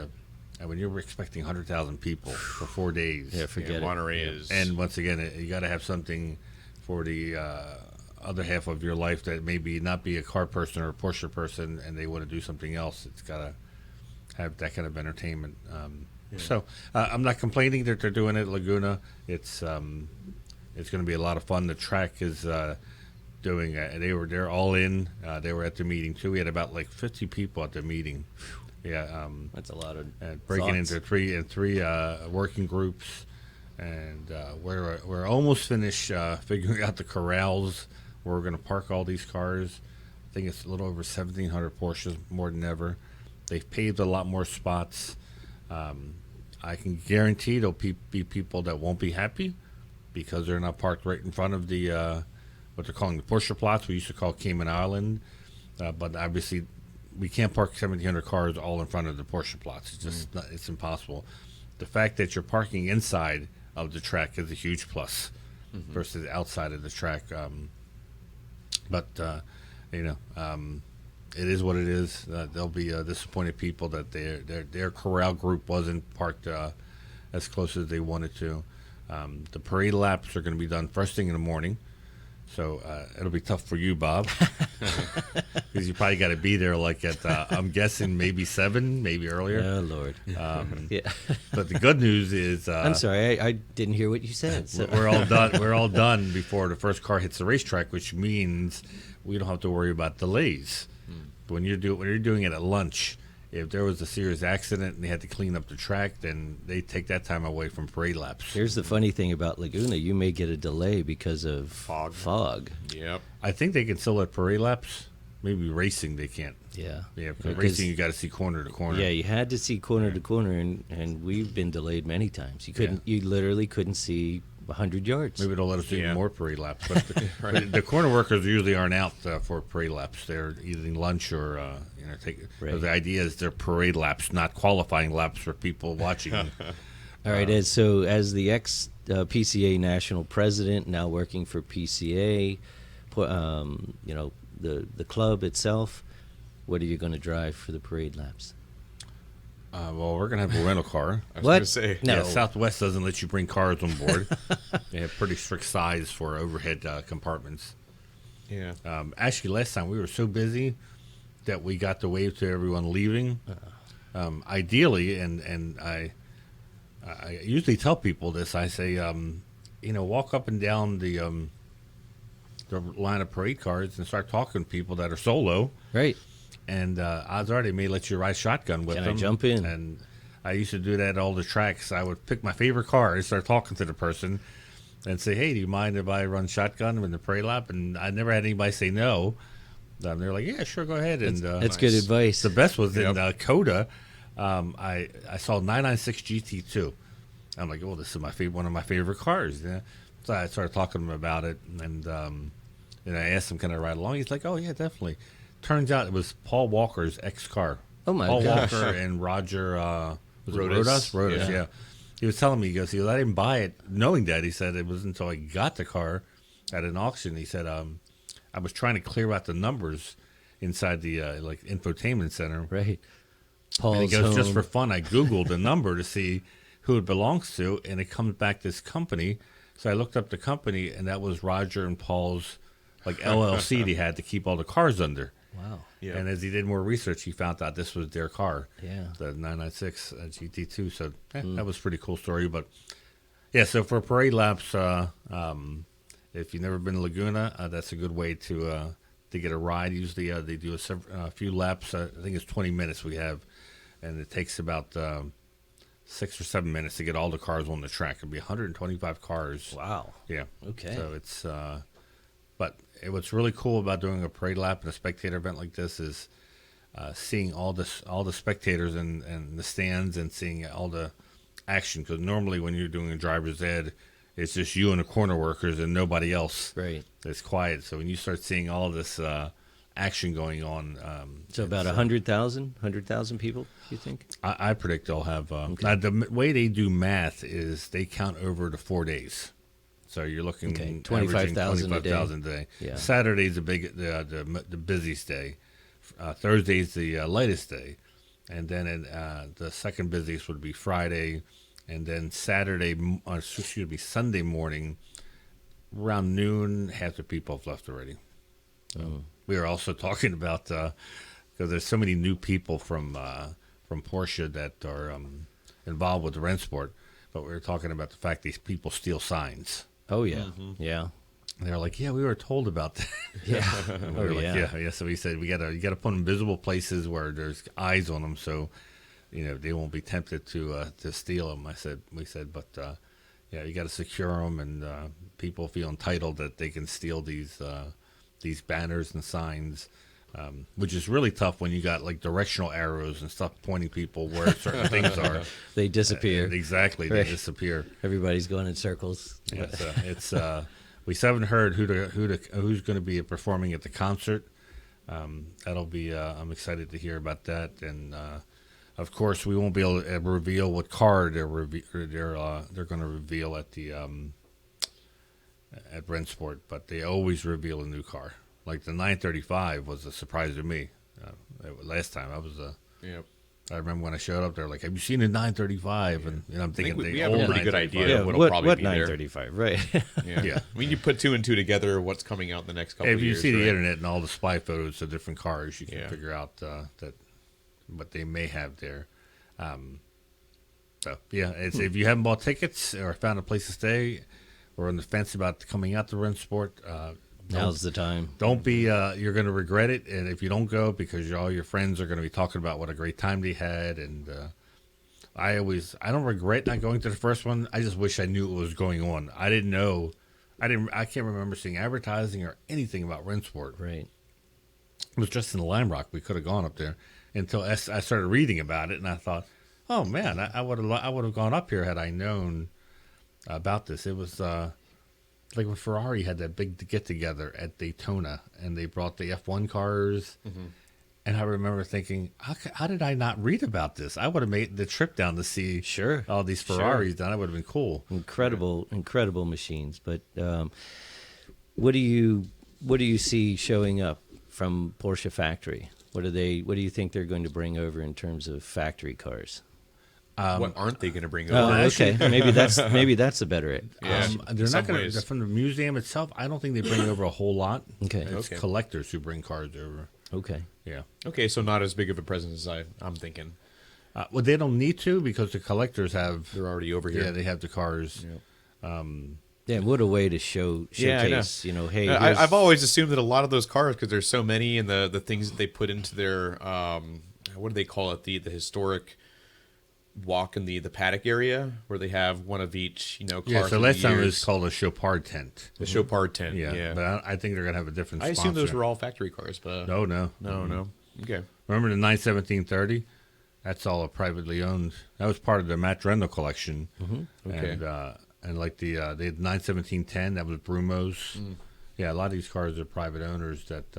when you're expecting 100,000 people for 4 days, Yeah, forget it. Monterey is. and once again, you got to have something for the other half of your life that maybe not be a car person or a Porsche person, and they want to do something else. It's got to have that kind of entertainment. So I'm not complaining that they're doing it at Laguna. It's going to be a lot of fun. The track is doing. They're all in. They were at the meeting too. We had about 50 people at the meeting. Yeah, That's a lot of breaking thoughts. into three working groups, and we're almost finished figuring out the corrals where we're going to park all these cars. I think it's a little over 1,700 Porsches, more than ever. They've paved a lot more spots. I can guarantee there'll be people that won't be happy because they're not parked right in front of the what they're calling the Porsche plots. We used to call Cayman Island, but obviously we can't park 1,700 cars all in front of the Porsche plots. It's just it's impossible. The fact that you're parking inside of the track is a huge plus versus outside of the track. It is what it is. There'll be disappointed people that their corral group wasn't parked as close as they wanted to. The parade laps are going to be done first thing in the morning, so it'll be tough for you, Bob, because you probably got to be there at I'm guessing maybe 7, maybe earlier. Oh Lord. Yeah. But the good news is I'm sorry, I didn't hear what you said. So. we're all done. We're all done before the first car hits the racetrack, which means we don't have to worry about delays. When you're doing it at lunch, if there was a serious accident and they had to clean up the track, then they take that time away from parade laps. Here's the funny thing about Laguna: you may get a delay because of fog. Yep. I think they can still at parade laps. Maybe racing they can't. Yeah. Yeah, because racing you got to see corner to corner. Yeah, you had to see corner to corner, and we've been delayed many times. You literally couldn't see 100 yards. Maybe they'll let us do Yeah. more parade laps. But the corner workers usually aren't out for parade laps. They're eating lunch or take. Right. The idea is they're parade laps, not qualifying laps for people watching. All right, Ed. So, as the ex PCA national president, now working for PCA, the club itself, what are you going to drive for the parade laps? Well, we're gonna have a rental car. I was What? going to say. No. Yeah, Southwest doesn't let you bring cars on board. They have pretty strict size for overhead compartments. Yeah. Actually, last time we were so busy that we got to wave to everyone leaving. Ideally, and I usually tell people this. I say, walk up and down the line of parade cars and start talking to people that are solo. Right. And odds are they may let you ride shotgun with Can I them. jump in? And I used to do that at all the tracks. I would pick my favorite car and start talking to the person and say, hey, do you mind if I run shotgun in the parade lap? And I never had anybody say no. They're like, yeah, sure, go ahead. And That's good advice. the best was in Yep. Coda. I saw 996 GT2. I'm like, oh, this is one of my favorite cars. Yeah. So I started talking to him about it, and I asked him, can I ride along? He's like, oh, yeah, definitely. Turns out it was Paul Walker's ex-car. Oh, my Paul gosh. Walker and Roger was Rodas. it Rodas, yeah. He was telling me, he goes, I didn't buy it knowing that. He said it was until I got the car at an auction. He said, I was trying to clear out the numbers inside the infotainment center. Right. Paul's And he goes, home. just for fun, I Googled the number to see who it belongs to, and it comes back this company. So I looked up the company, and that was Roger and Paul's LLC they had to keep all the cars under. Wow. Yeah. And as he did more research, he found out this was their car, Yeah. the 996 GT2. So that was a pretty cool story. But yeah, so for parade laps, if you've never been to Laguna, that's a good way to get a ride. Usually they do a few laps. I think it's 20 minutes we have, and it takes about 6 or 7 minutes to get all the cars on the track. It'll be 125 cars. Wow. Yeah. Okay. So it's, but what's really cool about doing a parade lap and a spectator event like this is seeing all the spectators and the stands and seeing all the action. Because normally when you're doing a driver's ed, it's just you and the corner workers and nobody else. Right. It's quiet. So when you start seeing all this action going on, So about 100,000 people, you think? I predict they'll have. The way they do math is they count over the 4 days. So you're looking Okay, averaging 25,000 a day. 25,000 a day. Yeah. Saturday's the busiest day. Thursday's the lightest day, and then the second busiest would be Friday, and then Sunday morning, around noon, half the people have left already. We were also talking about because there's so many new people from Porsche that are involved with the Ren Sport, but we were talking about the fact these people steal signs. Oh, yeah. Yeah. And they're like, yeah, we were told about that. Yeah. And we were like, yeah. So we said you got to put them in visible places where there's eyes on them, so they won't be tempted to steal them. We said, but you got to secure them, and people feel entitled that they can steal these banners and signs, which is really tough when you got like directional arrows and stuff pointing people where certain things are. They disappear. Exactly, they Right. disappear. Everybody's going in circles. Yeah, so it's we haven't heard who's going to be performing at the concert. That'll be I'm excited to hear about that, and of course we won't be able to reveal what car they're going to reveal at the at Ren Sport, but they always reveal a new car. Like the 935 was a surprise to me. Last time Yep. I remember when I showed up, they're like, "Have you seen a 935?" And I'm thinking we the have a old pretty good 935. idea. Yeah, what'll what probably be there. 935, right. Yeah. Yeah. I mean, you put two and two together, what's coming out in the next couple If of you years. see the right? internet and all the spy photos of different cars, you can Yeah. figure out that what they may have there. So yeah, it's, if you haven't bought tickets or found a place to stay, or on the fence about coming out to Ren Sport, Now's the time. don't be. You're going to regret it, and if you don't go, because all your friends are going to be talking about what a great time they had. And I don't regret not going to the first one. I just wish I knew what was going on. I didn't know. I can't remember seeing advertising or anything about Ren Sport. Right. It was just in Lime Rock. We could have gone up there until I started reading about it, and I thought, oh man, I would have gone up here had I known about this. It was like when Ferrari had that big get together at Daytona, and they brought the F1 cars. And I remember thinking, how did I not read about this? I would have made the trip down to see all these Ferraris. That would have been cool. Incredible machines. But what do you see showing up from Porsche factory? What do you think they're going to bring over in terms of factory cars? What aren't they going to bring over? Oh, okay. maybe that's a better. They're not going to from the museum itself. I don't think they bring over a whole lot. Okay, it's collectors who bring cars over. Okay, yeah. Okay, so not as big of a presence as I'm thinking. Well, they don't need to because the collectors they're already over here. Yeah, they have the cars. Yeah, what a way to showcase. Hey, I've always assumed that a lot of those cars, because there's so many, and the things that they put into their what do they call it? The historic walk in the paddock area where they have one of each, car. Yeah, so last time it was called a Chopard tent. The Chopard tent, yeah. But I think they're going to have a different sponsor. I assume those were all factory cars, but... No. Okay. Remember the 91730? That's all privately owned. That was part of the Matt Rendell collection. Okay. And like they had 91710, that was Brumo's. Yeah, a lot of these cars are private owners that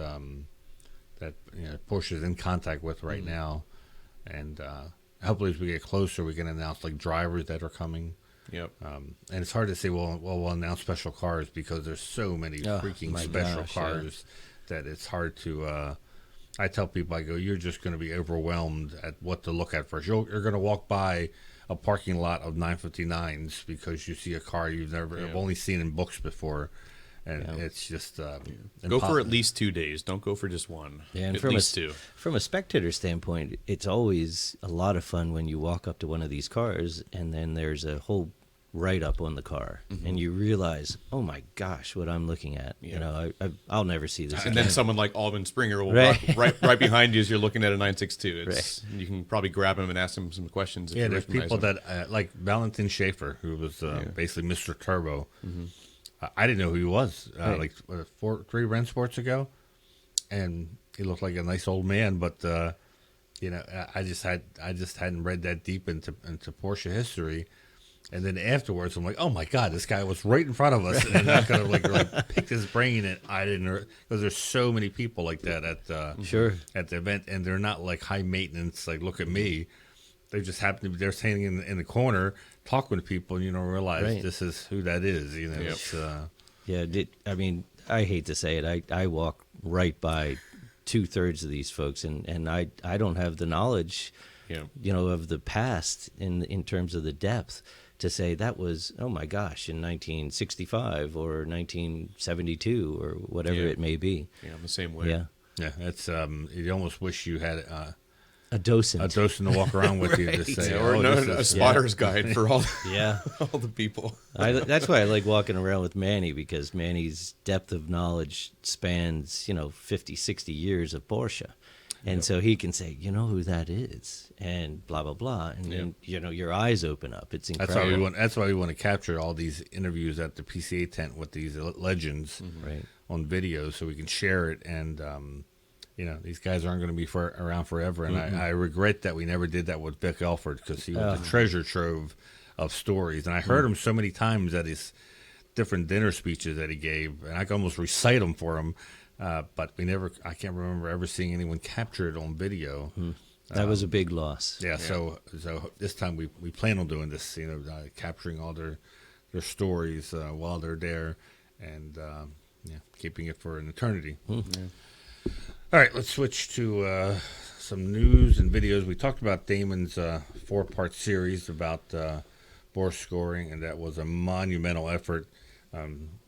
Porsche is in contact with right now. And... hopefully, as we get closer, we can announce like drivers that are coming. Yep. And it's hard to say. We'll announce special cars because there's so many freaking special cars that it's hard to. I tell people, I go, you're just going to be overwhelmed at what to look at first. You're going to walk by a parking lot of 959s because you see a car you've only seen in books before. And it's just go for at least 2 days. Don't go for just one. Yeah, and at least two. From a spectator standpoint, it's always a lot of fun when you walk up to one of these cars and then there's a whole write-up on the car, and you realize, oh my gosh, what I'm looking at. I'll never see this. And again. then someone like Alwin Springer will walk right behind you as you're looking at a 962. You can probably grab him and ask him some questions. If there's people that like Valentin Schaefer, who was basically Mr. Turbo. I didn't know who he was like 3 Ren Sports ago, and he looked like a nice old man. But I just hadn't read that deep into Porsche history, and then afterwards I'm like, oh my god, this guy was right in front of us, and I kind of like picked his brain, and I didn't, because there's so many people like that at the event, and they're not like high maintenance. Like, look at me. They just happen to be, they're standing in the corner talking to people, and realize this is who that is. I mean, I hate to say it, I walk right by 2/3 of these folks, and I don't have the knowledge, of the past in terms of the depth to say that was, oh my gosh, in 1965 or 1972 or whatever it may be. Yeah, I'm the same way. Yeah, it's you almost wish you had a docent to walk around with you to say, or a spotter's guide for all all the people. That's why I like walking around with Manny, because Manny's depth of knowledge spans 50, 60 years of Porsche, and so he can say, who that is, and blah blah blah, and then your eyes open up. It's incredible. That's why we want to capture all these interviews at the PCA tent with these legends on video, so we can share it. And these guys aren't going to be around forever, and I regret that we never did that with Vic Elford, because he was a treasure trove of stories, and I heard him so many times at his different dinner speeches that he gave, and I could almost recite them for him, but I can't remember ever seeing anyone capture it on video. That was a big loss. Yeah, so this time we plan on doing this, capturing all their stories while they're there, and keeping it for an eternity. All right, let's switch to some news and videos. We talked about Damon's 4-part series about Porsche scoring, and that was a monumental effort.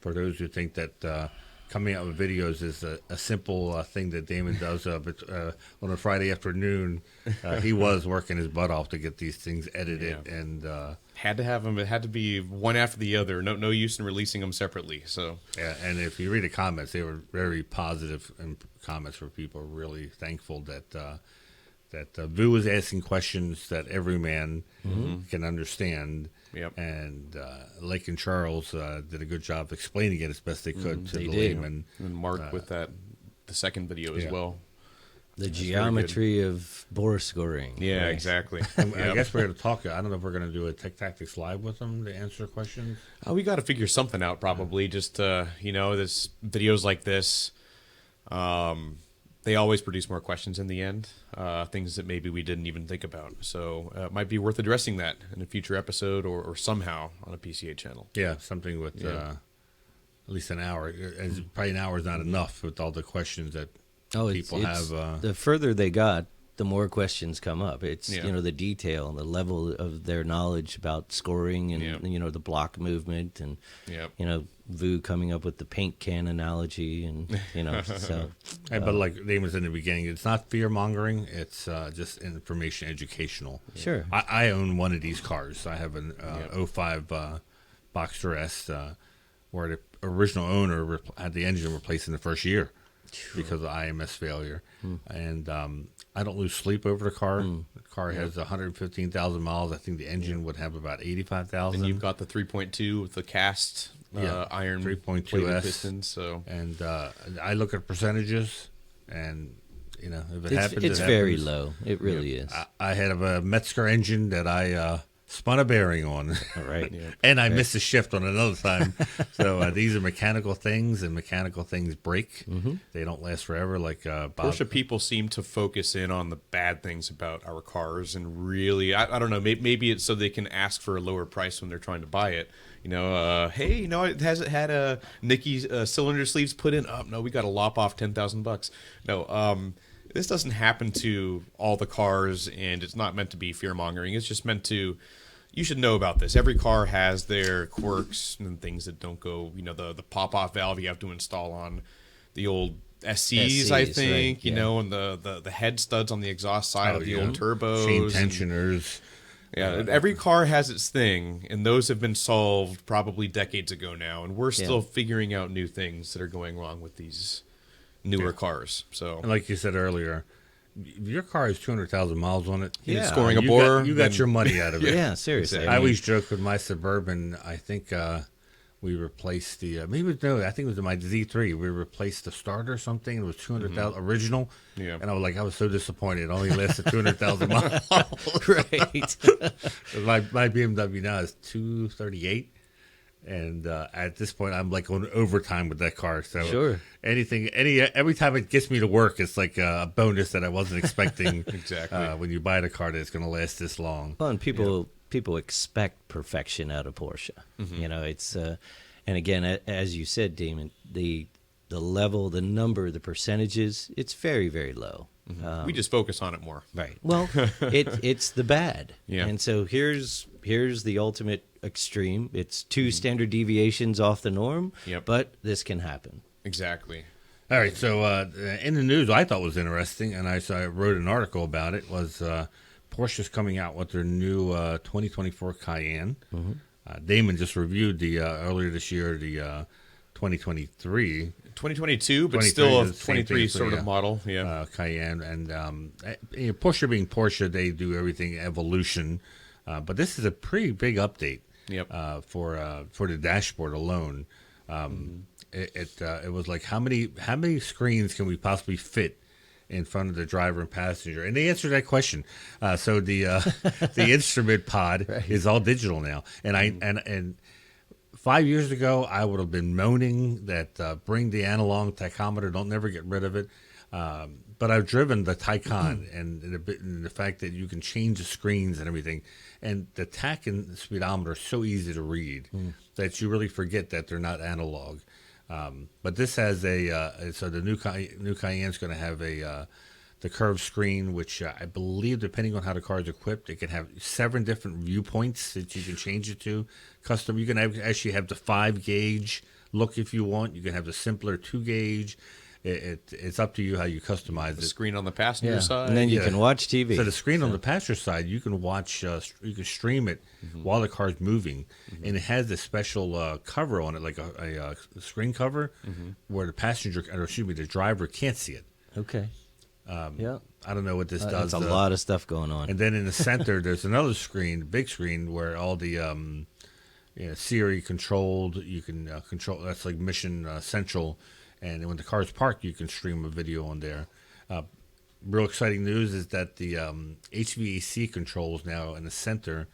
For those who think that coming out with videos is a simple thing that Damon does, but on a Friday afternoon, he was working his butt off to get these things edited, and had to have them. It had to be one after the other. No use in releasing them separately. So and if you read the comments, they were very positive comments for people. Really thankful that Vu was asking questions that every man can understand. Yep. And Lake and Charles did a good job explaining it as best they could to the did. layman. And Mark with the second video as well. The geometry of bore scoring. Yeah, right? exactly. I guess we're going to talk. I don't know if we're going to do a Tech Tactics Live with them to answer questions. We got to figure something out probably. Just this videos like this, they always produce more questions in the end. Things that maybe we didn't even think about. So it might be worth addressing that in a future episode or somehow on a PCA channel. Yeah, something with at least an hour. As probably an hour is not enough with all the questions that people have. The further they got, the more questions come up. It's Yeah. the detail and the level of their knowledge about scoring and Yeah. the block movement and Yep. Vu coming up with the paint can analogy and so But like Damon said in the beginning, it's not fear mongering. It's just information educational. Sure. I own one of these cars. I have an '05 Boxster S, where the original owner had the engine replaced in the first year because of IMS failure. And I don't lose sleep over the car. The car has 115,000 miles. I think the engine would have about 85,000. And you've got the 3.2 with the cast iron 3.2 plated S pistons. So And I look at percentages, and if it happens, it's it very happens. low. It really is. I had a Metzger engine that I spun a bearing on. All right. And I missed a shift on another time. So these are mechanical things, and mechanical things break. They don't last forever. Like Bob. Porsche people seem to focus in on the bad things about our cars, and really, I don't know, maybe it's so they can ask for a lower price when they're trying to buy it. Hey, it hasn't had a Nicky cylinder sleeves put in. Oh, no, we got to lop off $10,000. No, this doesn't happen to all the cars, and it's not meant to be fear mongering. It's just meant to. You should know about this. Every car has their quirks and things that don't go. The pop off valve you have to install on the old SCs, I think. Right, yeah. And the head studs on the exhaust side of the old turbos. chain and- tensioners. Yeah, every car has its thing, and those have been solved probably decades ago now, and we're still figuring out new things that are going wrong with these newer cars. So, And like you said earlier, if your car has 200,000 miles on it. Yeah. Scoring a you borer, got, you got then- your money out of it. Yeah, seriously. Exactly. I always joke with my Suburban. I think we replaced the I think it was my Z3. We replaced the starter or something. It was 200,000 original. Yeah. And I was so disappointed. It only lasted 200,000 miles. Right. my BMW now is 238. And at this point, I'm like on overtime with that car. So Sure. every time it gets me to work, it's like a bonus that I wasn't expecting. Exactly. When you buy the car that's going to last this long. Well, and people expect perfection out of Porsche. It's and again, as you said, Damon, the level, the number, the percentages, it's very, very low. we just focus on it more. Right. Well, it's the bad. Yeah. And so here's the ultimate extreme. It's two standard deviations off the norm. Yep. But this can happen. Exactly. All right, so in the news I thought was interesting, and I wrote an article about it, was Porsche's coming out with their new 2024 Cayenne. Damon just reviewed earlier this year the 2023 2022, but 23 still a is the same 23 thing, sort so, of model. Yeah. Cayenne, and Porsche being Porsche, they do everything evolution, but this is a pretty big update. Yep. For the dashboard alone. It was like how many screens can we possibly fit in front of the driver and passenger? And they answered that question. So the instrument pod is all digital now. And and 5 years ago I would have been moaning that bring the analog tachometer, don't never get rid of it. But I've driven the Taycan and the fact that you can change the screens and everything, and the tach and speedometer are so easy to read that you really forget that they're not analog. But this has so the new Cayenne is going to have the curved screen, which I believe, depending on how the car is equipped, it can have 7 different viewpoints that you can change it to. Custom, you can actually have the 5-gauge look if you want. You can have the simpler 2-gauge. It's up to you how you customize The it. screen on the passenger side. And then you can watch TV. So the screen on the passenger side, you can watch, you can stream it while the car's moving, and it has this special cover on it, like a screen cover, where the driver can't see it. Okay. Yeah. I don't know what this does. That's a lot of stuff going on. And then in the center, there's another screen, big screen, where all the Siri controlled. You can control. That's like Mission Central. And when the car's parked, you can stream a video on there. real exciting news is that the HVAC controls now in the center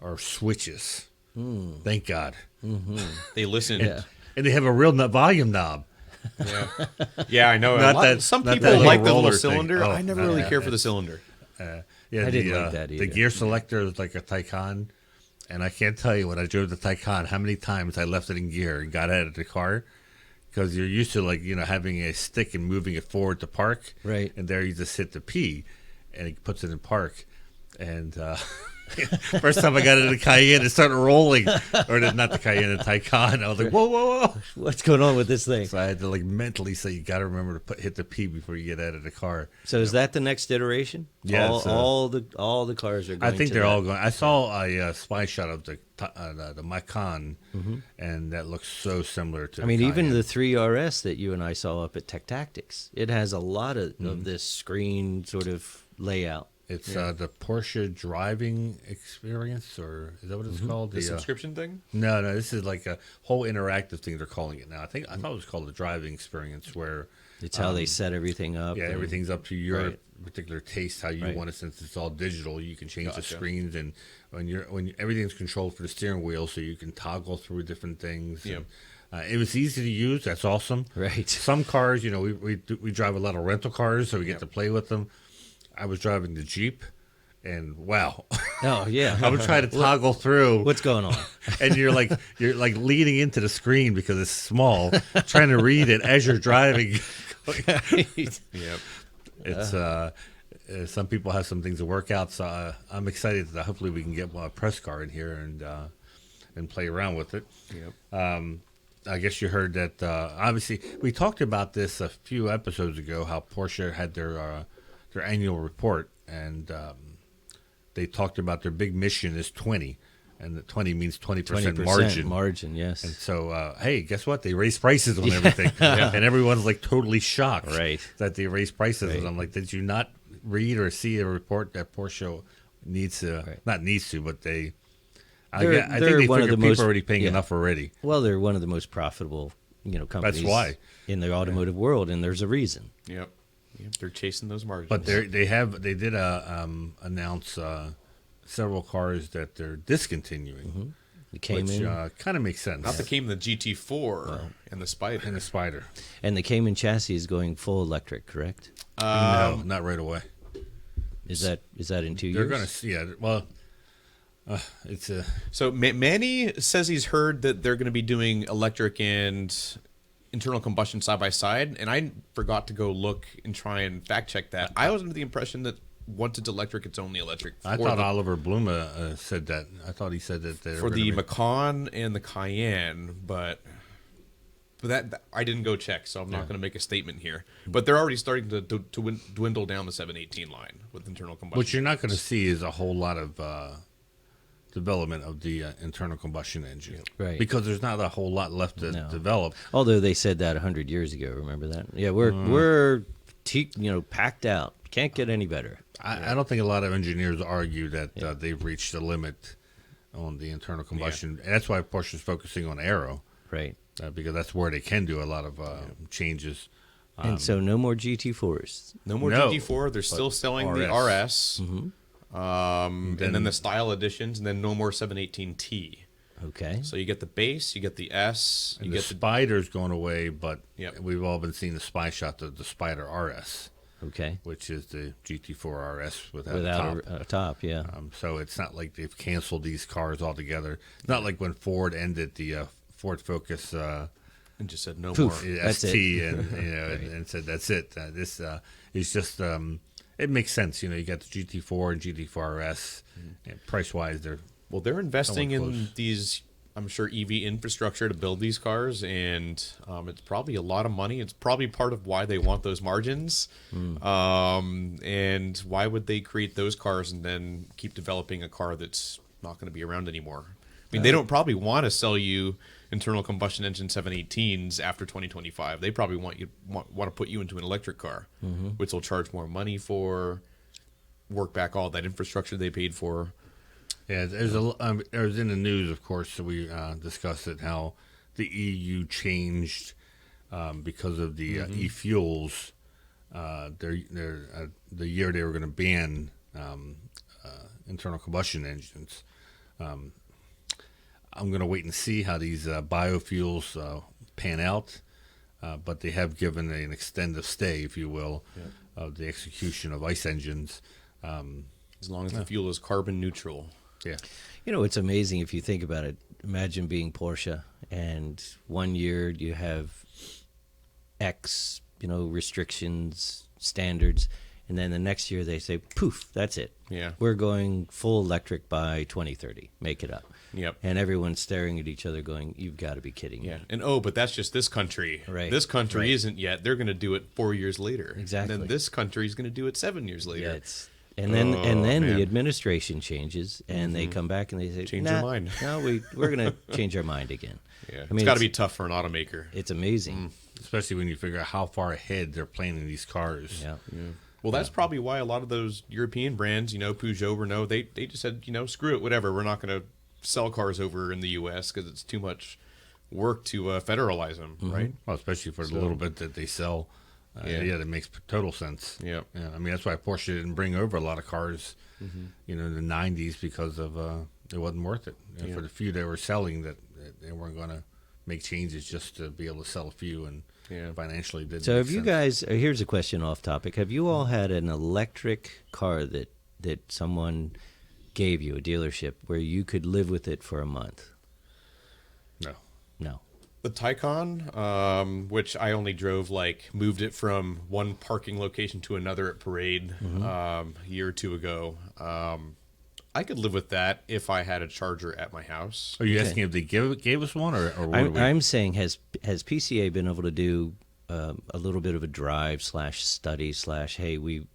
are switches. Thank God. They listen. Yeah. And they have a real volume knob. Yeah, yeah, I know. Some not people that like the roller little thing. cylinder. Oh, I never really care for the cylinder. Yeah, I didn't like that The either. gear selector is like a Taycan, and I can't tell you when I drove the Taycan how many times I left it in gear and got out of the car, because you're used to having a stick and moving it forward to park, Right. And there you just hit the P, and it puts it in park, and first time I got into the Cayenne, it started rolling, or not the Cayenne, the Taycan. I was like, whoa, whoa, whoa. What's going on with this thing? So I had to mentally say, you got to remember to hit the P before you get out of the car. So is that the next iteration? Yeah, all the cars are going I think to they're that. all going. I saw a spy shot of the Macan, and that looks so similar to. I mean, the even Cayenne. the 3RS that you and I saw up at Tech Tactics, it has a lot of this screen sort of layout. It's the Porsche driving experience, or is that what it's called? The subscription thing? No, this is like a whole interactive thing they're calling it now. I thought it was called the driving experience, where It's how they set everything up. yeah, and- everything's up to your Right. particular taste, how you Right. want it. Since it's all digital, you can change the Gotcha. screens, and everything's controlled for the steering wheel, so you can toggle through different things. Yep. And, it was easy to use. That's awesome. Right. Some cars, we drive a lot of rental cars, so we get Yep. to play with them. I was driving the Jeep, and wow, Oh, yeah. I would try to toggle through. What's going on? And you're like leaning into the screen because it's small, trying to read it as you're driving. Yep. It's some people have some things to work out, so I'm excited that hopefully we can get a press car in here and play around with it. Yep. I guess you heard that. Obviously, we talked about this a few episodes ago. How Porsche had their annual report, and they talked about their big mission is 20, and the 20 means 20% margin. Margin, yes. And so, hey, guess what? They raised prices on everything, and everyone's like totally shocked Right. that they raised prices. Right. And I'm like, did you not read or see a report that Porsche needs to, Right. not needs to, but they. I They're think they one of figure the people most- are already paying yeah. enough already. Well, they're one of the most profitable, companies why. in the automotive world, and there's a reason. Yep. They're chasing those margins. But they did announce several cars that they're discontinuing, It came which in, kind of makes sense. not the Cayman, the GT4 and the Spider. And the Spider. and the Cayman chassis is going full electric, correct? No, not right away. Is that in 2 years? They're going to, yeah. Well, it's a. So Manny says he's heard that they're going to be doing electric and internal combustion side by side, and I forgot to go look and try and fact check that. I was under the impression that once it's electric, it's only electric. I thought Oliver Bloom said that. I thought he said that they for the Macan and the Cayenne, but that I didn't go check, so I'm not going to make a statement here. But they're already starting to dwindle down the 718 line with internal combustion. What you're not going to see is a whole lot of development of the internal combustion engine, Right. Because there's not a whole lot left to No. develop. Although they said that 100 years ago, remember that? Yeah, we're packed out. Can't get any better. I don't think a lot of engineers argue that they've reached the limit on the internal combustion. And that's why Porsche is focusing on aero, Right. because that's where they can do a lot of changes. And so no more GT4s. No more No, GT4. They're still selling the RS. RS. And then the style editions, and then no more 718T. Okay. So you get the base, you get the S, And you the get the Spider's going away, but Yep. we've all been seeing the spy shot of the Spider RS, Okay. which is the GT4 RS without Without a top. a top, yeah. So it's not like they've canceled these cars altogether. It's not like when Ford ended the Ford Focus and just said no Poof. more. That's ST it. and and said that's it. This is just it makes sense. You got the GT4 and GT4 RS. And price wise, they're Well, they're investing Somewhat in close. these, I'm sure, EV infrastructure to build these cars, and it's probably a lot of money. It's probably part of why they want those margins. And why would they create those cars and then keep developing a car that's not going to be around anymore? I mean, they don't probably want to sell you internal combustion engine 718s after 2025. They probably want to put you into an electric car, which they'll charge more money for, work back all that infrastructure they paid for. Yeah, there's there's in the news, of course. So we discussed it how the EU changed because of the e-fuels the year they were going to ban internal combustion engines. I'm going to wait and see how these biofuels pan out, but they have given an extended stay, if you will, of the execution of ICE engines. As long as the fuel is carbon neutral. Yeah. You know, it's amazing if you think about it. Imagine being Porsche, and one year you have X, restrictions, standards, and then the next year they say, poof, that's it. Yeah. We're going full electric by 2030. Make it up. Yep. And everyone's staring at each other going, you've got to be kidding me. Yeah. And but that's just this country. Right. This country Right. isn't yet. They're going to do it 4 years later. Exactly. And then this country is going to do it 7 years later. Yeah, and then man. the administration changes, and they come back and they say, Change their mind. No, we're going to change our mind again. Yeah. I mean, it's got to be tough for an automaker. It's amazing. Especially when you figure out how far ahead they're planning these cars. Yeah. Well, that's probably why a lot of those European brands, Peugeot, Renault, they just said, screw it, whatever. We're not going to sell cars over in the U.S. because it's too much work to federalize them, right? Well, especially for the little bit that they sell. That makes total sense. Yep. Yeah. I mean, that's why Porsche didn't bring over a lot of cars, in the 90s because of it wasn't worth it. For the few they were selling, that they weren't going to make changes just to be able to sell a few, and financially didn't. So make have you sense. guys, here's a question off topic. Have you all had an electric car that someone gave you, a dealership, where you could live with it for a month? No. The Taycan, which I only drove, moved it from one parking location to another at Parade a year or two ago. I could live with that if I had a charger at my house. Are you asking if they gave us one, or what are we? I'm saying, has PCA been able to do a little bit of a drive / study / hey, we've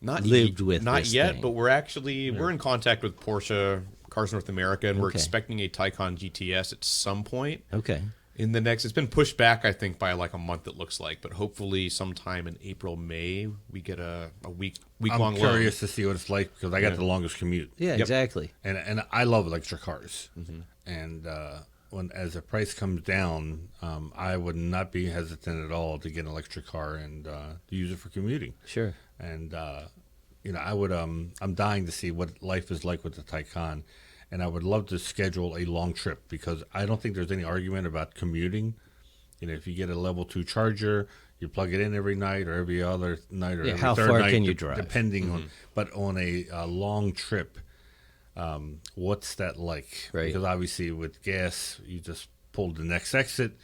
lived with not this yet, thing? but we're actually we're in contact with Porsche Cars North America, and we're expecting a Taycan GTS at some point. Okay. In the next, it's been pushed back, I think, by a month. It looks like, but hopefully, sometime in April, May, we get a week long. I'm curious to see what it's like because I got the longest commute. Yeah, exactly. And I love electric cars, and as the price comes down, I would not be hesitant at all to get an electric car and to use it for commuting. Sure. And I would. I'm dying to see what life is like with the Taycan, and I would love to schedule a long trip because I don't think there's any argument about commuting. If you get a level 2 charger, you plug it in every night or every other night or every how third far night, can you drive? depending on. But on a long trip, what's that like? Right. Because obviously with gas, you just pull the next exit,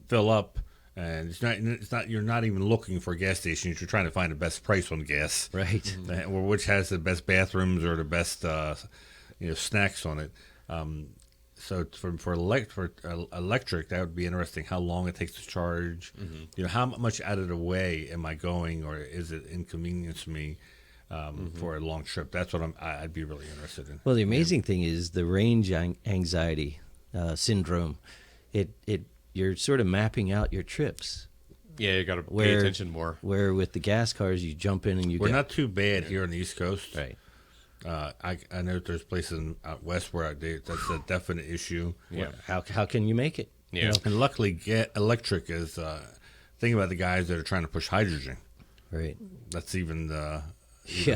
fill up, and it's not. You're not even looking for gas stations. You're trying to find the best price on gas, Right. or which has the best bathrooms or the best snacks on it. So for electric, that would be interesting. How long it takes to charge? How much out of the way am I going, or is it inconvenience me for a long trip? That's what I'd be really interested in. Well, the amazing thing is the range anxiety syndrome. You're sort of mapping out your trips. Yeah, you got to pay attention more. Where with the gas cars, you jump in and We're not too bad here on the East Coast. Right. I know there's places out west where that's a definite issue. Yeah. How can you make it? Yeah. And luckily, electric is. Think about the guys that are trying to push hydrogen. Right. That's even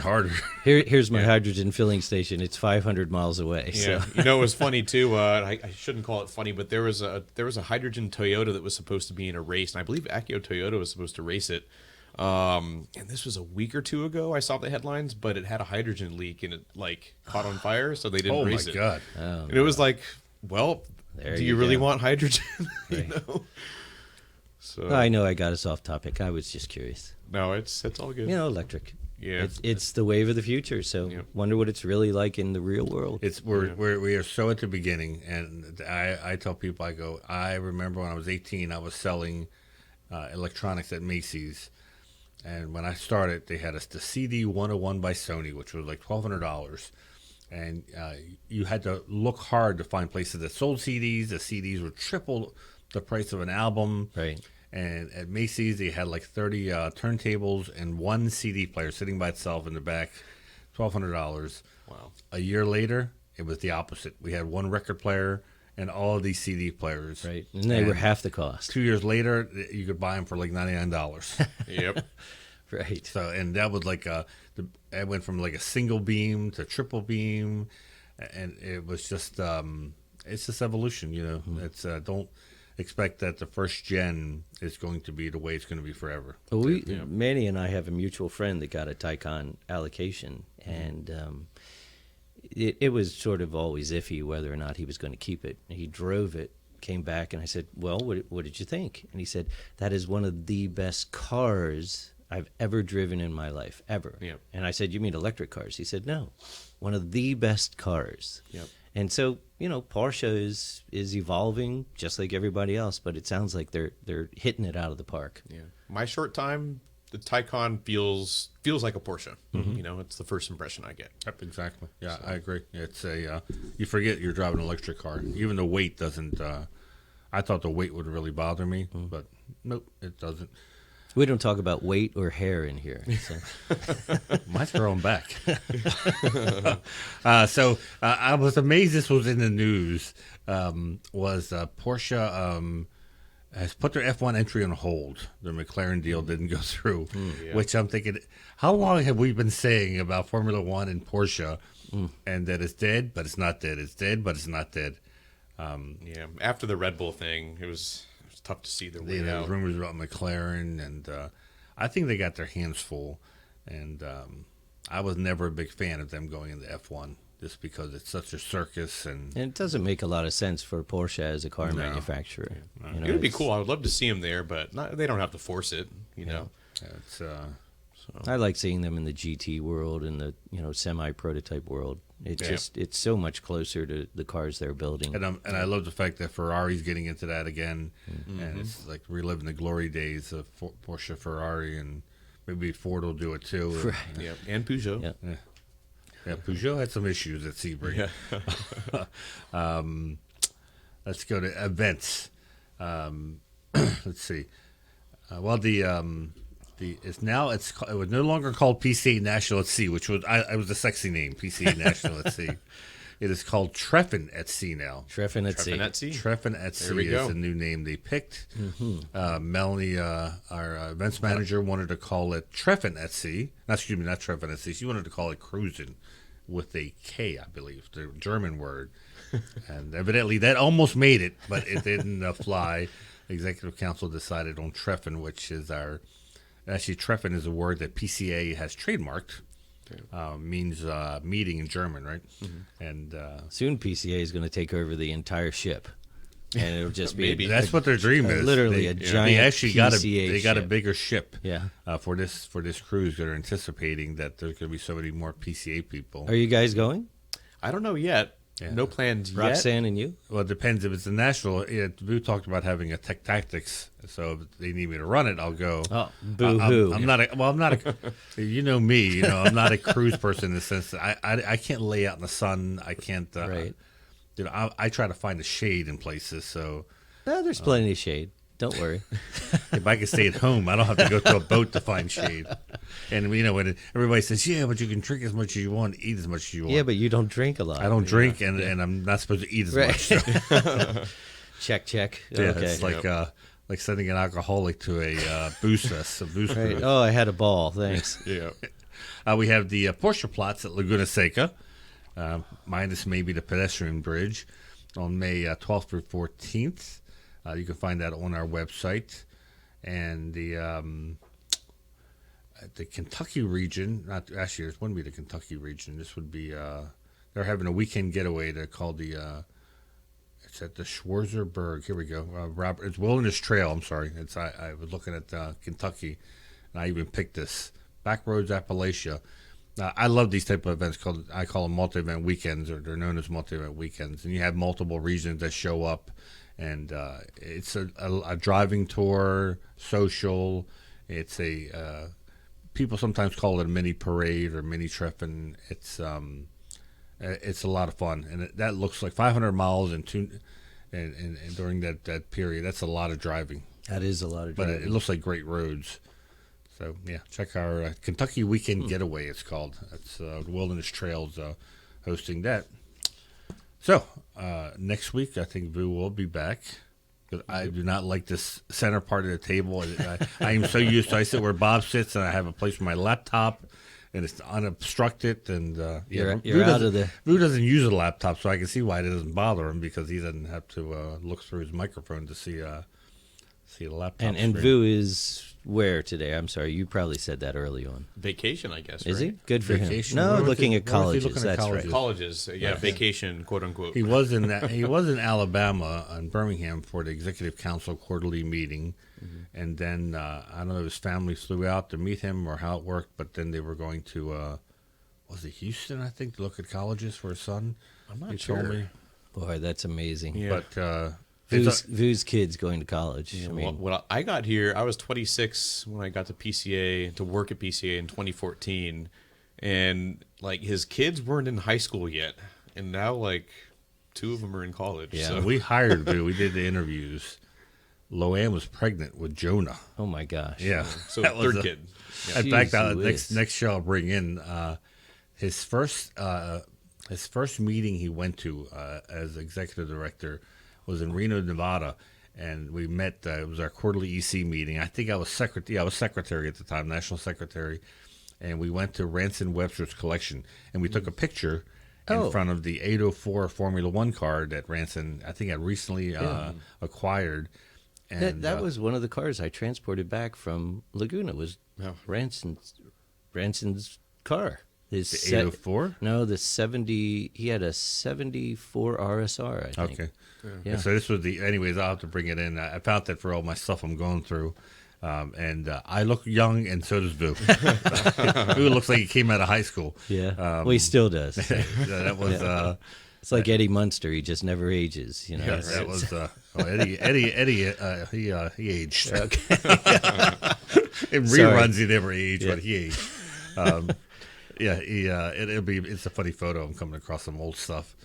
harder. Here's my hydrogen filling station. It's 500 miles away. Yeah, So. it was funny too. I shouldn't call it funny, but there was a hydrogen Toyota that was supposed to be in a race, and I believe Akio Toyota was supposed to race it. And this was a week or two ago. I saw the headlines, but it had a hydrogen leak and it caught on fire, so they didn't race it. Oh my god! And it was like, well, There do you you really go. want hydrogen? Right. So I know I got us off topic. I was just curious. no, it's all good. Electric. Yeah. It's the wave of the future. So wonder what it's really like in the real world. We are so at the beginning, and I tell people, I remember when I was 18, I was selling electronics at Macy's, and when I started, they had the CD 101 by Sony, which was like $1,200, and you had to look hard to find places that sold CDs. The CDs were triple the price of an album, Right. And at Macy's, they had like 30 turntables and one CD player sitting by itself in the back, $1,200. Wow. A year later, it was the opposite. We had one record player and all of these CD players. Right. And they were half the cost. 2 years later, you could buy them for like $99. Yep. Right. So, and that was like it went from like a single beam to triple beam, and it was just it's just evolution, you know. It's don't expect that the first gen is going to be the way it's going to be forever. Well, Manny and I have a mutual friend that got a Taycan allocation, and it was sort of always iffy whether or not he was going to keep it. He drove it, came back, and I said, well, what did you think? And he said, that is one of the best cars I've ever driven in my life, ever. Yep. And I said, you mean electric cars? He said, no, one of the best cars. Yep. And so, you know, Porsche is evolving just like everybody else, but it sounds like they're hitting it out of the park. Yeah. My short time, the Taycan feels like a Porsche. You know, it's the first impression I get. Yep, exactly. Yeah, I agree. It's you forget you're driving an electric car. Even the weight doesn't. I thought the weight would really bother me, but nope, it doesn't. We don't talk about weight or hair in here. So. Mine's growing back. So I was amazed this was in the news. Was Porsche has put their F1 entry on hold. Their McLaren deal didn't go through, which I'm thinking, how long have we been saying about Formula One and Porsche, and that it's dead, but it's not dead. It's dead, but it's not dead. Yeah. After the Red Bull thing, it was tough to see their way There out. was rumors about McLaren, and I think they got their hands full. And I was never a big fan of them going into F1 just because it's such a circus. And And it doesn't make a lot of sense for Porsche as a car manufacturer. You know, It would be it's- cool. I would love to see them there, but they don't have to force it, you know. it's I like seeing them in the GT world and the semi-prototype world. It's so much closer to the cars they're building. and I love the fact that Ferrari's getting into that again, and it's like reliving the glory days of Porsche, Ferrari, and maybe Ford will do it too. Right. Yeah. And Peugeot. Yeah. Yeah, Peugeot had some issues at Sebring. Yeah. Let's go to events. Let's see. Well, it was no longer called PCA National at Sea, which was it was a sexy name, PCA National at Sea. It is called Treffen at Sea now. Treffen at sea. At sea. Treffen at There Sea we is go. the new name they picked. Melanie, our events manager, wanted to call it Treffen at Sea. Not Treffen at Sea. She wanted to call it Cruisin' with a K, I believe, the German word. And evidently that almost made it, but it didn't fly. The Executive Council decided on Treffen, which is actually Treffen is a word that PCA has trademarked. Means meeting in German, right? And Soon PCA is going to take over the entire ship. And it'll just be Maybe. that's what their dream is. literally a giant They actually got PCA a ship. bigger ship. Yeah. For this cruise. They're anticipating that there's going to be so many more PCA people. Are you guys going? I don't know yet. Yeah. No plans yet. Roxanne and you? Well, it depends if it's the national. We talked about having a tech tactics, so if they need me to run it, I'll go. Oh, boo-hoo. I'm not a. You know me. I'm not a cruise person in the sense that I can't lay out in the sun. I can't. Right. I try to find a shade in places. So No, there's plenty of shade. Don't worry. if I can stay at home, I don't have to go to a boat to find shade. And when everybody says, "Yeah, but you can drink as much as you want, eat as much as you want." Yeah, but you don't drink a lot. I don't drink, and I'm not supposed to eat as Right. much. So. Check. Yeah, Okay. it's like sending an alcoholic to a booze fest, a booze Right. cruise. Oh, I had a ball. Thanks. Yeah. We have the Porsche plots at Laguna Seca, minus maybe the pedestrian bridge, on May 12th through 14th. You can find that on our website. And the Kentucky region, this wouldn't be the Kentucky region. This would be, they're having a weekend getaway. They're called it's at the Schwarzerberg. Here we go. It's Wilderness Trail. I'm sorry. I was looking at Kentucky, and I even picked this. Backroads Appalachia. I love these type of events. I call them multi-event weekends, or they're known as multi-event weekends. And you have multiple regions that show up, and it's a driving tour, social. It's people sometimes call it a mini parade or mini Treffen. It's a lot of fun, and that looks like 500 miles and during that period. That's a lot of driving, That is a lot of but driving. it looks like great roads. So yeah, check our Kentucky Weekend Getaway. It's called. It's Wilderness Trails hosting that. So next week, I think Vu will be back. because I do not like this center part of the table. I am so used to, I sit where Bob sits, and I have a place for my laptop, and it's unobstructed. And You're Vu out of the. Vu doesn't use a laptop, so I can see why it doesn't bother him, because he doesn't have to look through his microphone to see the laptop. And screen. Vu is where today? I'm sorry, you probably said that early on. Vacation, I guess. Is right? he? Good for Vacation? him. No, Where was looking he- at where was he colleges. looking at That's colleges? right. Colleges, yeah, vacation, quote unquote. He was in Alabama in Birmingham for the Executive Council quarterly meeting, and then I don't know if his family flew out to meet him or how it worked, but then they were going to was it Houston, I think, to look at colleges for his son. I'm not He sure. told me, Boy, that's amazing. Yeah. but Vu's kids going to college. Yeah, I mean, when I got here, I was 26 when I got to PCA to work at PCA in 2014, and like his kids weren't in high school yet, and now like 2 of them are in college. Yeah. So we hired Vu. We did the interviews. Loanne was pregnant with Jonah. oh my gosh. Yeah, so that was third a- kid. In fact, Jeez Louise. next show I'll bring in his first meeting he went to as executive director was in Reno, Nevada, and we met. It was our quarterly EC meeting. I think I was secretary. I was secretary at the time, national secretary, and we went to Ranson Webster's collection, and we took a picture in front of the 804 Formula One car that Ranson, I think, had recently acquired. And That was one of the cars I transported back from Laguna. Was Oh. Ranson's car. His the 804. No, the 70. He had a 74 RSR. I think. Okay. Yeah. So this was anyways, I'll have to bring it in. I found that for all my stuff I'm going through. And I look young, and so does Vu. Vu looks like he came out of high school. Yeah. Well, he still does. That was, It's like Eddie Munster. He just never ages. You know. yeah, that was, Eddie, he aged. In reruns, he never aged, but he aged. It's a funny photo. I'm coming across some old stuff.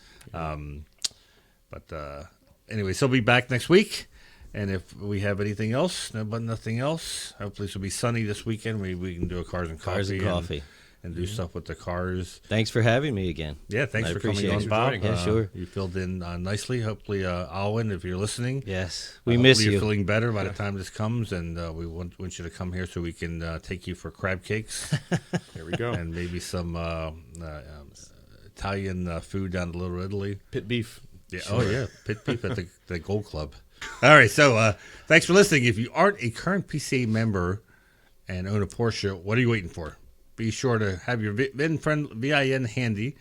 Anyway, so we'll be back next week. And if we have anything else, nothing else, hopefully this will be sunny this weekend. We can do a Cars and Coffee. And do stuff with the cars. Thanks for having me again. Yeah, thanks I for coming appreciate on, it. Bob. Thanks for joining. Yeah, sure. You filled in nicely. Hopefully, Alwin, if you're listening. Yes, we miss Hopefully you. You're feeling better by the time this comes, and we want you to come here so we can take you for crab cakes. There we go. And maybe some Italian food down in Little Italy. Pit beef. Yeah. Oh, yeah. Pit beef at the Gold Club. All right. So thanks for listening. If you aren't a current PCA member and own a Porsche, what are you waiting for? Be sure to have your VIN handy.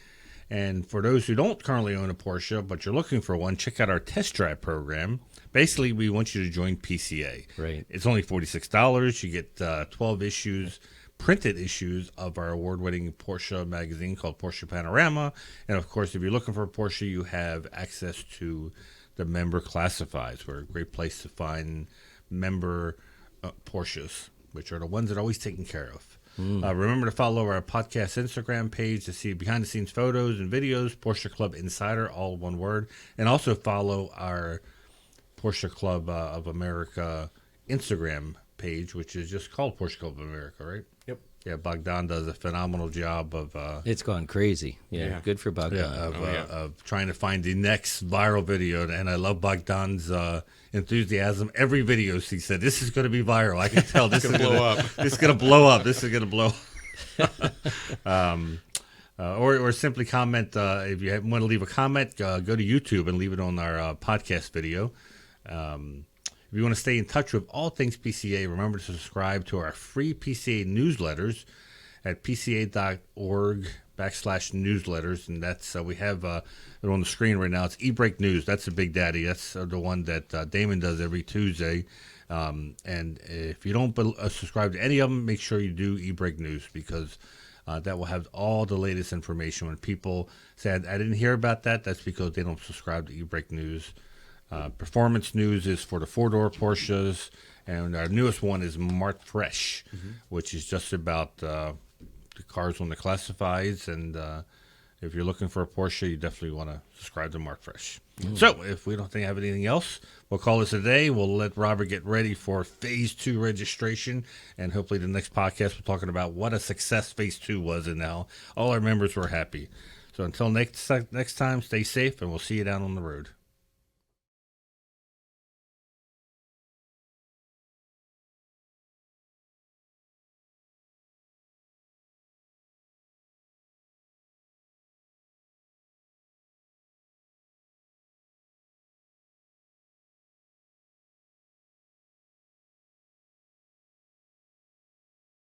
And for those who don't currently own a Porsche, but you're looking for one, check out our test drive program. Basically, we want you to join PCA. Right. It's only $46. You get 12 issues, printed issues of our award-winning Porsche magazine called Porsche Panorama. And, of course, if you're looking for a Porsche, you have access to the member classifieds. We're a great place to find member Porsches, which are the ones that are always taken care of. Remember to follow our podcast Instagram page to see behind-the-scenes photos and videos, Porsche Club Insider, all one word. And also follow our Porsche Club of America Instagram page, which is just called Porsche Club of America, right? Yep. Yeah, Bogdan does a phenomenal job of It's gone crazy. Yeah, good for Bogdan. of trying to find the next viral video. And I love Bogdan's enthusiasm. Every video he said, this is going to be viral. I can tell this is going to blow up. This is going to blow up. This is going to blow up. Or simply comment. If you want to leave a comment, go to YouTube and leave it on our podcast video. If you want to stay in touch with all things PCA, remember to subscribe to our free PCA newsletters at pca.org/newsletters. And that's we have it on the screen right now. It's eBreak News. That's the big daddy. That's the one that Damon does every Tuesday. And if you don't subscribe to any of them, make sure you do eBreak News, because that will have all the latest information. When people say, I didn't hear about that, that's because they don't subscribe to eBreak News. Performance News is for the four-door Porsches, and our newest one is Mart Fresh, which is just about the cars on the classifieds. And if you're looking for a Porsche, you definitely want to subscribe to Mart Fresh. So if we don't have anything else, we'll call this a day. We'll let Robert get ready for Phase 2 registration, and hopefully the next podcast we're talking about what a success Phase 2 was, and now all our members were happy. So until next time, stay safe, and we'll see you down on the road.